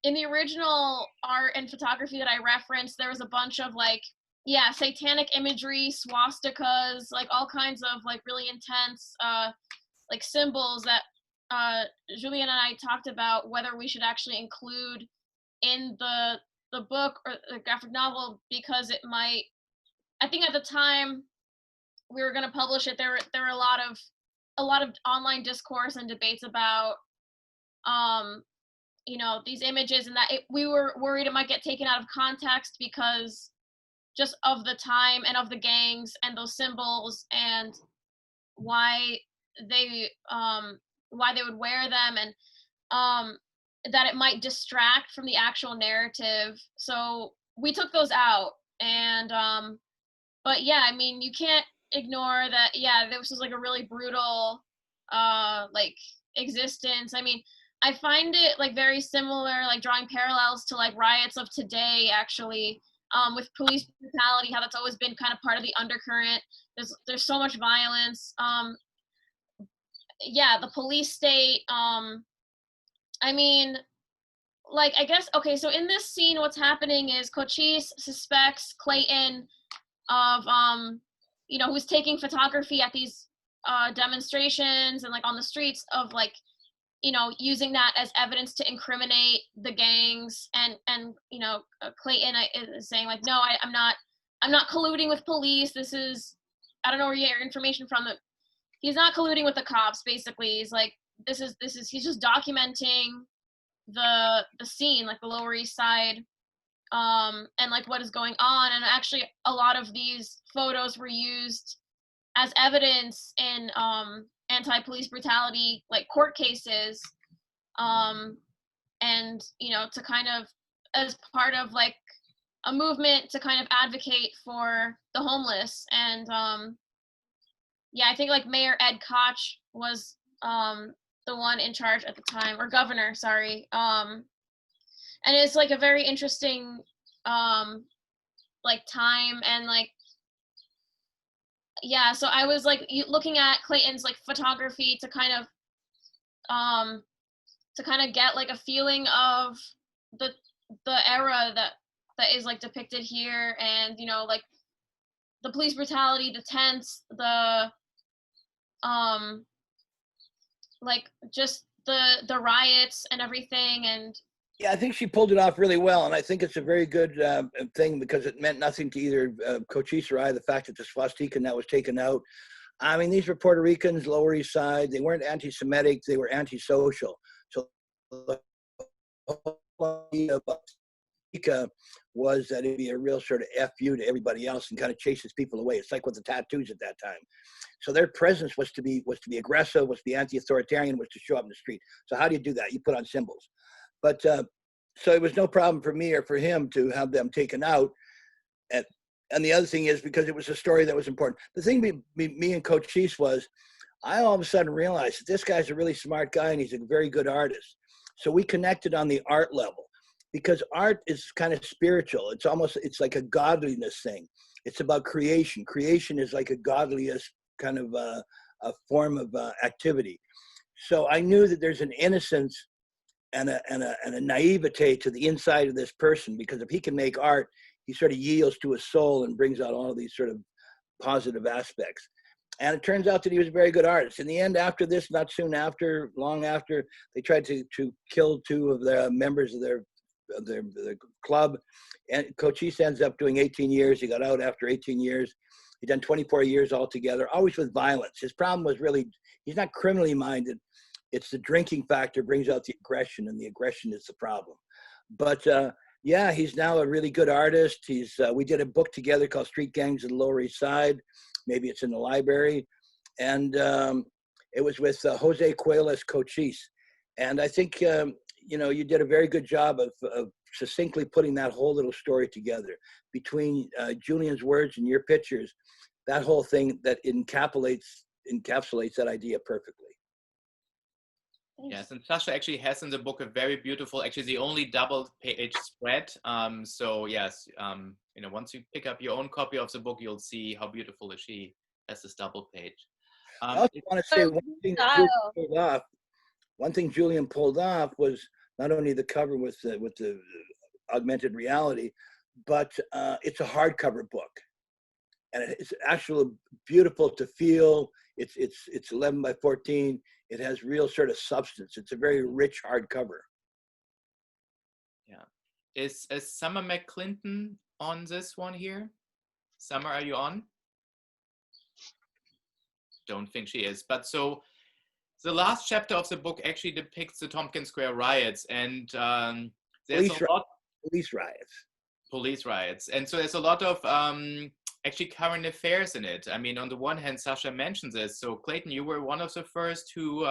in the original art and photography that I referenced, there was a bunch of satanic imagery, swastikas, all kinds of really intense symbols that Julian and I talked about whether we should actually include in the book or the graphic novel, because it might, I think at the time we were going to publish it, there were a lot of online discourse and debates about you know, these images, and that we were worried it might get taken out of context because just of the time and of the gangs and those symbols and why they would wear them, and that it might distract from the actual narrative. So we took those out. And but yeah, I mean, you can't ignore that. Yeah, this was a really brutal existence. I mean, I find it very similar, drawing parallels to riots of today, actually, with police brutality, how that's always been kind of part of the undercurrent. There's so much violence. Yeah, the police state. I mean, I guess, okay, so in this scene, what's happening is Cochise suspects Clayton of, you know, who's taking photography at these demonstrations and on the streets of you know, using that as evidence to incriminate the gangs, and you know, Clayton is saying no, I'm not colluding with police. This is, I don't know where you get your information from. That he's not colluding with the cops. Basically, he's this is he's just documenting the scene, the Lower East Side, and what is going on. And actually, a lot of these photos were used as evidence in anti-police brutality court cases, and you know, to kind of, as part of a movement to kind of advocate for the homeless. And yeah, I think Mayor Ed Koch was the one in charge at the time, or governor, sorry. And it's a very interesting time, and yeah, so I was looking at Clayton's photography to kind of get a feeling of the era that is depicted here, and you know, the police brutality, the tents, the just the riots and everything. And Yeah, I think she pulled it off really well, and I think it's a very good thing because it meant nothing to either Cochise or I, the fact that the swastika net was taken out. I mean, these were Puerto Ricans, Lower East Side. They weren't anti-Semitic. They were antisocial. So the whole idea about swastika was that it'd be a real sort of FU to everybody else and kind of chases people away. It's like with the tattoos at that time. So their presence was to be aggressive, was to be anti-authoritarian, was to show up in the street. So how do you do that? You put on symbols. But so it was no problem for me or for him to have them taken out. And the other thing is because it was a story that was important. The thing me and Coach Cheese was, I all of a sudden realized that this guy's a really smart guy and he's a very good artist. So we connected on the art level because art is kind of spiritual. It's like a godliness thing. It's about creation. Creation is like a godliest kind of a form of activity. So I knew that there's an innocence and a naivete to the inside of this person, because if he can make art, he sort of yields to his soul and brings out all of these sort of positive aspects. And it turns out that he was a very good artist. In the end, after this, not soon after, long after, they tried to kill two of the members of their club. And Cochise ends up doing 18 years. He got out after 18 years. He'd done 24 years altogether, always with violence. His problem was really, he's not criminally minded. It's the drinking factor brings out the aggression, and the aggression is the problem. But yeah, he's now a really good artist. We did a book together called Street Gangs of the Lower East Side. Maybe it's in the library. And it was with Jose Cuellar's Cochise. And I think, you did a very good job of succinctly putting that whole little story together. Between Julian's words and your pictures, that whole thing that encapsulates that idea perfectly. Yes, and Sasha actually has in the book a very beautiful, actually the only double-page spread. So yes, once you pick up your own copy of the book, you'll see how beautiful she has this double page. I also want to say one thing Julian pulled off was not only the cover with the augmented reality, but it's a hardcover book, and it's actually beautiful to feel. It's 11 by 14. It has real sort of substance. It's a very rich hardcover. Yeah. Is Summer McClinton on this one here? Summer, are you on? Don't think she is. But so the last chapter of the book actually depicts the Tompkins Square riots, and there's a lot police riots. And so there's a lot of actually current affairs in it. I mean, on the one hand, Sasha mentions this. So Clayton, you were one of the first who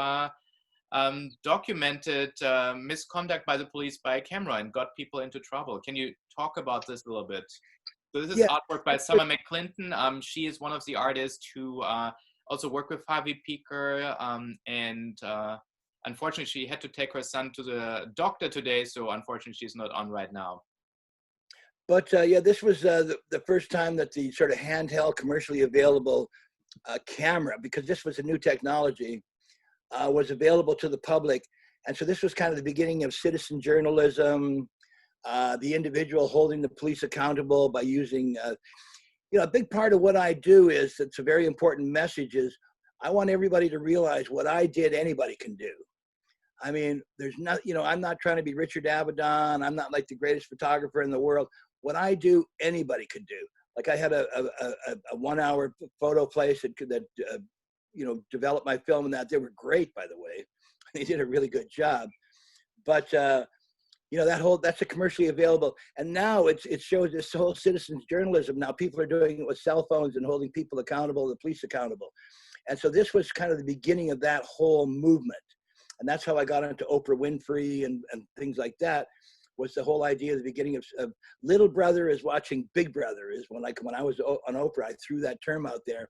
documented misconduct by the police by camera and got people into trouble. Can you talk about this a little bit? So this is artwork by Summer McClinton. She is one of the artists who also worked with Harvey Peaker, and unfortunately she had to take her son to the doctor today, so unfortunately she's not on right now. But yeah, this was the first time that the sort of handheld, commercially available camera, because this was a new technology, was available to the public. And so this was kind of the beginning of citizen journalism, the individual holding the police accountable by using, a big part of what I do is, it's a very important message, is I want everybody to realize what I did, anybody can do. I mean, there's not, I'm not trying to be Richard Avedon. I'm not like the greatest photographer in the world. What I do, anybody could do. Like I had a 1 hour photo place that developed my film, and that they were great, by the way. They did a really good job. But that's a commercially available, and now it shows this whole citizens journalism. Now people are doing it with cell phones and holding people accountable, the police accountable. And so this was kind of the beginning of that whole movement. And that's how I got into Oprah Winfrey and things like that, was the whole idea of the beginning of little brother is watching big brother. Is when I was on Oprah, I threw that term out there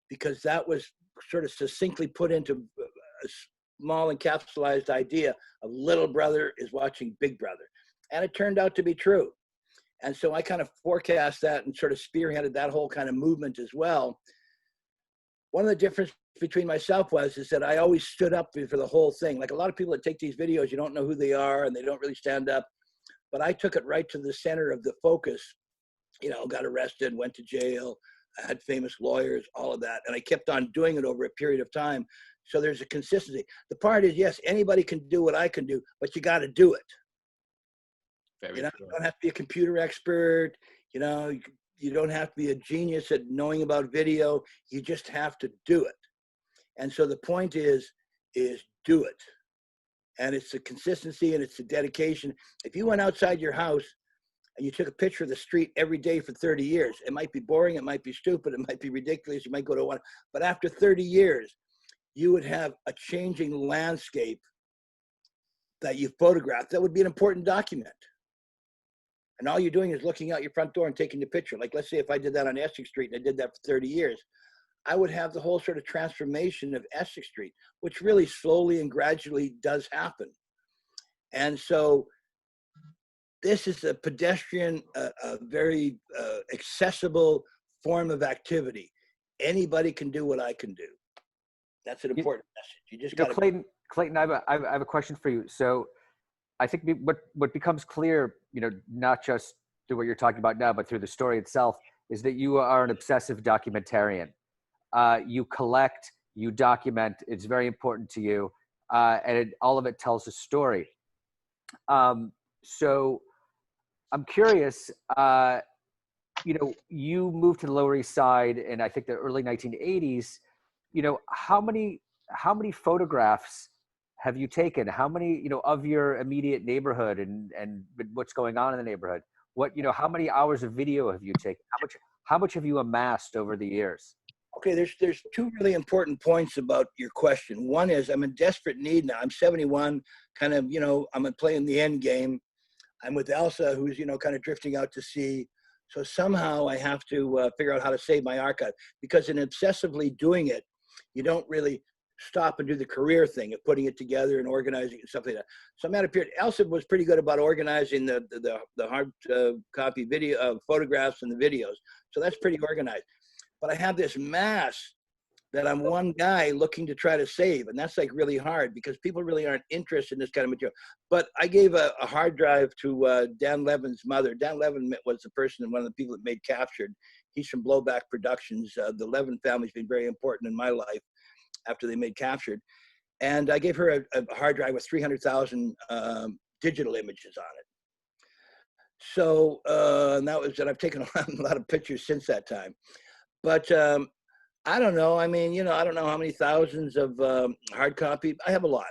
because that was sort of succinctly put into a small encapsulated idea of little brother is watching big brother. And it turned out to be true. And so I kind of forecast that and sort of spearheaded that whole kind of movement as well. One of the differences between myself is that I always stood up for the whole thing. Like a lot of people that take these videos, you don't know who they are and they don't really stand up. But I took it right to the center of the focus, got arrested, went to jail, I had famous lawyers, all of that. And I kept on doing it over a period of time. So there's a consistency. The part is, yes, anybody can do what I can do, but you got to do it. Very You know, true. you don't have to be a computer expert. You know, you don't have to be a genius at knowing about video. You just have to do it. And so the point is do it. And it's the consistency and it's the dedication. If you went outside your house and you took a picture of the street every day for 30 years, it might be boring, it might be stupid, it might be ridiculous, you might go to one, but after 30 years, you would have a changing landscape that you photographed. That would be an important document. And all you're doing is looking out your front door and taking the picture. Like, let's say if I did that on Essex Street and I did that for 30 years, I would have the whole sort of transformation of Essex Street, which really slowly and gradually does happen. And so this is a pedestrian, a very accessible form of activity. Anybody can do what I can do. That's an important message. You just got to. Clayton, I have a question for you. So I think what becomes clear, not just through what you're talking about now, but through the story itself, is that you are an obsessive documentarian. You collect, you document. It's very important to you, and all of it tells a story. So I'm curious. You moved to the Lower East Side in, I think, the early 1980s. How many photographs have you taken? How many, of your immediate neighborhood and what's going on in the neighborhood? How many hours of video have you taken? How much have you amassed over the years? Okay, there's two really important points about your question. One is I'm in desperate need now. I'm 71, kind of, I'm playing the end game. I'm with Elsa, who's, kind of drifting out to sea. So somehow I have to figure out how to save my archive, because in obsessively doing it, you don't really stop and do the career thing of putting it together and organizing and stuff like that. So I'm at a period. Elsa was pretty good about organizing the hard copy video photographs and the videos. So that's pretty organized. But I have this mass that I'm one guy looking to try to save. And that's like really hard because people really aren't interested in this kind of material. But I gave a hard drive to Dan Levin's mother. Dan Levin was the person and one of the people that made Captured. He's from Blowback Productions. The Levin family's been very important in my life after they made Captured. And I gave her a hard drive with 300,000 digital images on it. So and I've taken a lot of pictures since that time. But I don't know. I mean, I don't know how many thousands of hard copy. I have a lot.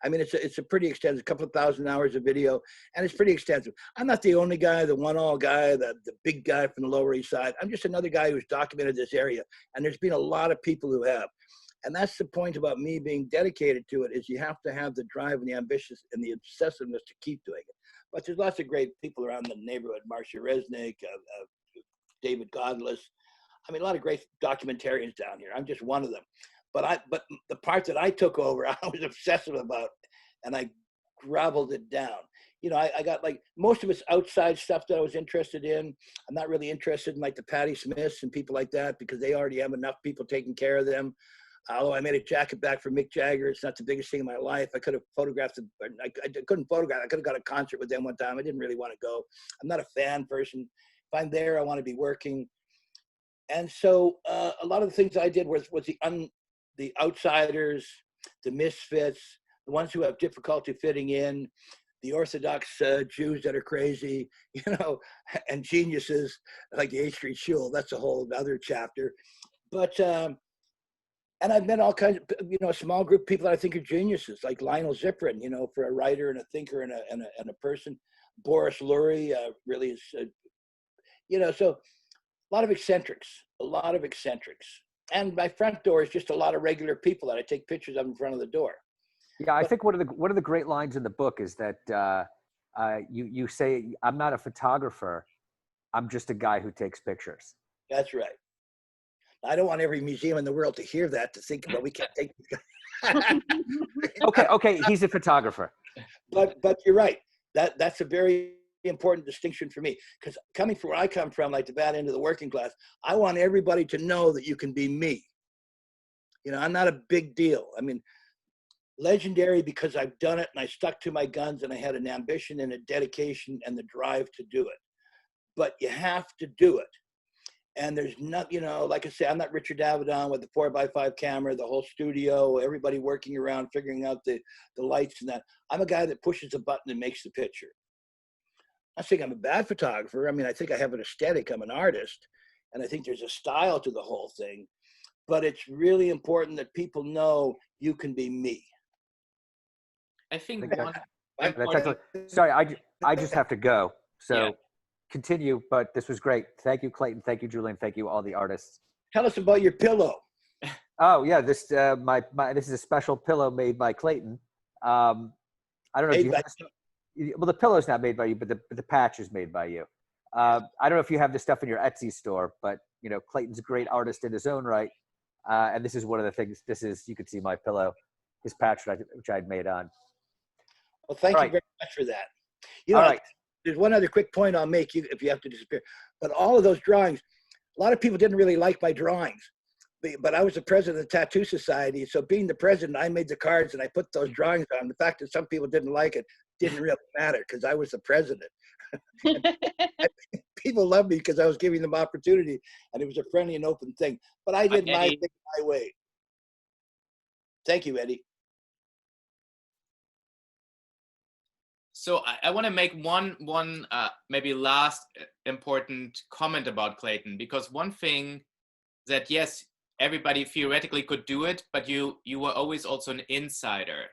I mean, it's a pretty extensive, couple of thousand hours of video, and it's pretty extensive. I'm not the only guy, the one-all guy, the big guy from the Lower East Side. I'm just another guy who's documented this area, and there's been a lot of people who have. And that's the point about me being dedicated to it, is you have to have the drive and the ambition and the obsessiveness to keep doing it. But there's lots of great people around the neighborhood, Marcia Resnick, David Godless. I mean, a lot of great documentarians down here. I'm just one of them. But the part that I took over, I was obsessive about, and I grovelled it down. I got like most of it's outside stuff that I was interested in. I'm not really interested in like the Patti Smiths and people like that because they already have enough people taking care of them. Although I made a jacket back for Mick Jagger, it's not the biggest thing in my life. I could have photographed them. I couldn't photograph. I could have got a concert with them one time. I didn't really want to go. I'm not a fan person. If I'm there, I want to be working. And so a lot of the things I did was the outsiders, the misfits, the ones who have difficulty fitting in, the Orthodox Jews that are crazy, and geniuses like the H Street Shul. That's a whole other chapter. But and I've met all kinds of, a small group of people that I think are geniuses, like Lionel Ziprin, for a writer and a thinker and a person. Boris Lurie really is, so a lot of eccentrics. And my front door is just a lot of regular people that I take pictures of in front of the door. Yeah, I think one of the great lines in the book is that you say, "I'm not a photographer. I'm just a guy who takes pictures." That's right. I don't want every museum in the world to hear that, to think, well, we can't take this guy. Okay, he's a photographer. But you're right. That's a very important distinction for me, because coming from where I come from, like the bad end of the working class, I want everybody to know that you can be me. I'm not a big deal. I mean, legendary because I've done it and I stuck to my guns and I had an ambition and a dedication and the drive to do it. But you have to do it. And there's not, like I say, I'm not Richard Avedon with the 4x5 camera, the whole studio, everybody working around, figuring out the lights and that. I'm a guy that pushes a button and makes the picture. I think I'm a bad photographer. I mean, I think I have an aesthetic. I'm an artist, and I think there's a style to the whole thing. But it's really important that people know you can be me. I think That's one excellent. important, Sorry, I just have to go. So Yeah. continue, but this was great. Thank you, Clayton. Thank you, Julian. Thank you, all the artists. Tell us about your pillow. Oh yeah, this this is a special pillow made by Clayton. I don't know if you have this, well, the pillow's not made by you, but the patch is made by you. I don't know if you have this stuff in your Etsy store, but you know, Clayton's a great artist in his own right. And this is one of the things. This is, you can see my pillow, his patch which I'd made on. Well, thank you very much for that. You know, there's one other quick point I'll make, you if you have to disappear. But all of those drawings, a lot of people didn't really like my drawings. But I was the president of the Tattoo Society, so being the president, I made the cards and I put those drawings on. The fact that some people didn't like it didn't really matter because I was the president. People loved me because I was giving them opportunity, and it was a friendly and open thing. But I did my thing my way. Thank you, Eddie. So I want to make one maybe last important comment about Clayton, because one thing that, yes, everybody theoretically could do it, but you were always also an insider.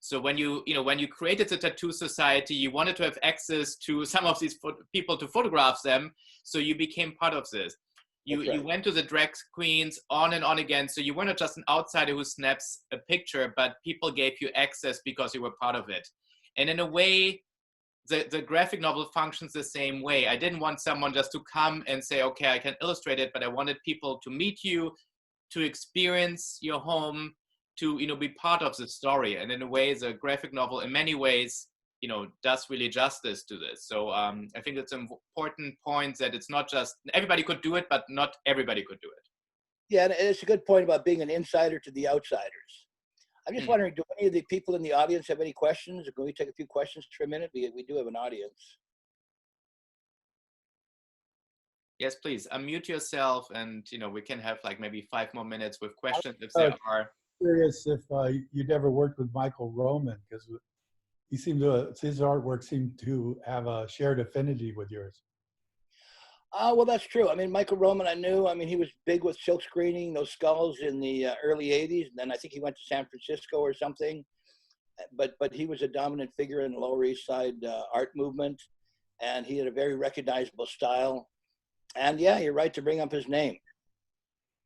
So when you created the Tattoo Society, you wanted to have access to some of these people to photograph them, so you became part of this. You went to the drag queens on and on again, so you were not just an outsider who snaps a picture, but people gave you access because you were part of it. And in a way, the graphic novel functions the same way. I didn't want someone just to come and say, okay, I can illustrate it, but I wanted people to meet you, to experience your home, to be part of the story. And in a way, the graphic novel in many ways does really justice to this. So I think it's an important point that it's not just everybody could do it, but not everybody could do it. Yeah, and it's a good point about being an insider to the outsiders. I'm just wondering, do any of the people in the audience have any questions? Or can we take a few questions for a minute? We do have an audience. Yes, please unmute yourself, and we can have like maybe 5 more minutes with questions if there are. Curious if you'd ever worked with Michael Roman, because his artwork seemed to have a shared affinity with yours. Well, that's true. I mean, Michael Roman, I knew. I mean, he was big with silk screening, those skulls in the early 80s. And then I think he went to San Francisco or something. But he was a dominant figure in the Lower East Side art movement. And he had a very recognizable style. And yeah, you're right to bring up his name.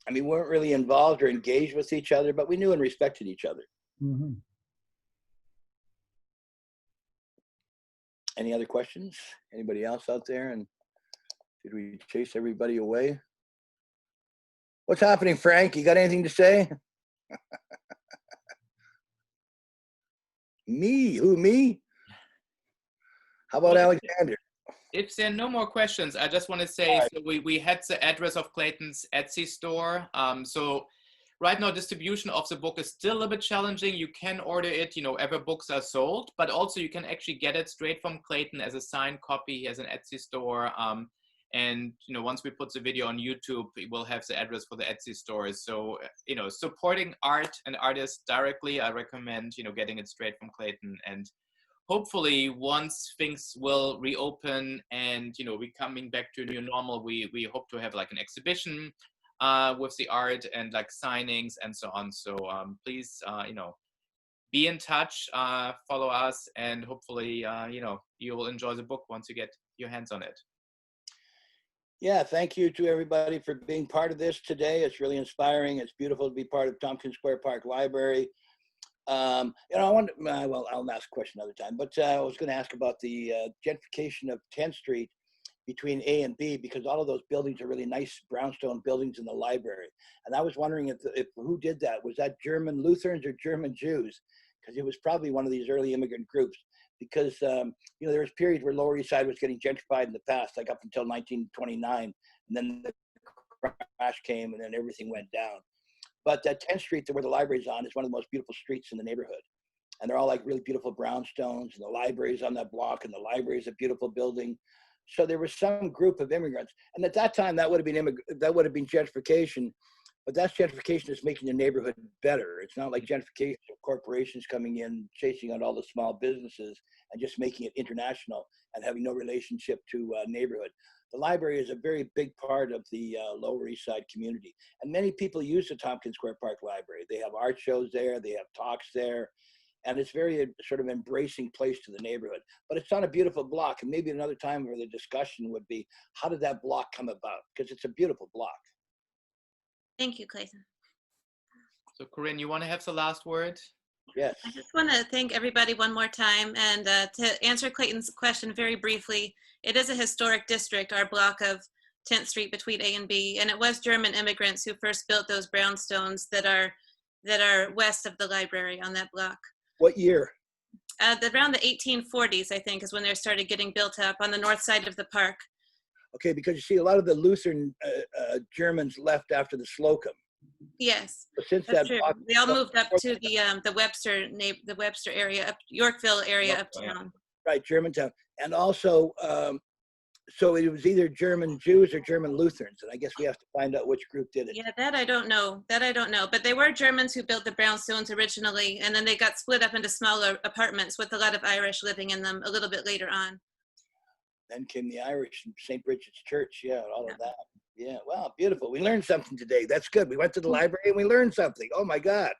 I mean, we weren't really involved or engaged with each other, but we knew and respected each other. Mm-hmm. Any other questions? Anybody else out there? And did we chase everybody away? What's happening, Frank? You got anything to say? Me? Who, me? How about Alexander? If there are no more questions, I just want to say, so we had the address of Clayton's Etsy store. So right now, distribution of the book is still a little bit challenging. You can order it, ever books are sold, but also you can actually get it straight from Clayton as a signed copy. He has an Etsy store. And once we put the video on YouTube, we'll have the address for the Etsy store. So supporting art and artists directly, I recommend getting it straight from Clayton. And hopefully, once things will reopen and we coming back to a new normal, we hope to have like an exhibition with the art and like signings and so on. So please be in touch, follow us, and hopefully you will enjoy the book once you get your hands on it. Yeah, thank you to everybody for being part of this today. It's really inspiring. It's beautiful to be part of Tompkins Square Park Library. I want to, well, I'll ask a question another time, but I was going to ask about the gentrification of 10th Street between A and B, because all of those buildings are really nice brownstone buildings in the library. And I was wondering if who did that? Was that German Lutherans or German Jews? Because it was probably one of these early immigrant groups. Because there was periods where Lower East Side was getting gentrified in the past, like up until 1929, and then the crash came, and then everything went down. But that 10th Street, where the library's on, is one of the most beautiful streets in the neighborhood, and they're all like really beautiful brownstones. And the library's on that block, and the library is a beautiful building. So there was some group of immigrants, and at that time that would have been gentrification, but that's gentrification that's making the neighborhood better. It's not like gentrification of corporations coming in, chasing out all the small businesses and just making it international and having no relationship to neighborhood. The library is a very big part of the Lower East Side community, and many people use the Tompkins Square Park Library. They have art shows there, they have talks there, and it's very sort of embracing place to the neighborhood. But it's on a beautiful block, and maybe another time where the discussion would be, how did that block come about? Because it's a beautiful block. Thank you, Clayton. So Corinne, you want to have the last word? Yes. I just want to thank everybody one more time, and to answer Clayton's question very briefly, it is a historic district, our block of 10th Street between A and B, and it was German immigrants who first built those brownstones that are west of the library on that block. What year? Around the 1840s, I think, is when they started getting built up on the north side of the park. Okay, because you see a lot of the Lutheran Germans left after the Slocum. Yes, But since that's that true. block, They all moved up to the Webster area, up Yorkville area, uptown. right, Germantown, and also, so it was either German Jews or German Lutherans, and I guess we have to find out which group did it. Yeah, that I don't know. But they were Germans who built the brownstones originally, and then they got split up into smaller apartments with a lot of Irish living in them a little bit later on. Then came the Irish and St. Bridget's Church, yeah, all of that. Yeah, wow, beautiful. We learned something today. That's good. We went to the library and we learned something. Oh my God.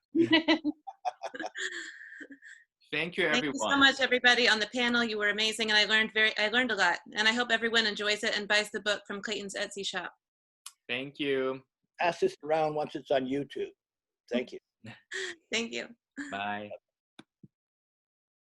Thank you, everyone. Thank you so much, everybody on the panel. You were amazing, and I learned a lot. And I hope everyone enjoys it and buys the book from Clayton's Etsy shop. Thank you. Pass this around once it's on YouTube. Thank you. Thank you. Bye.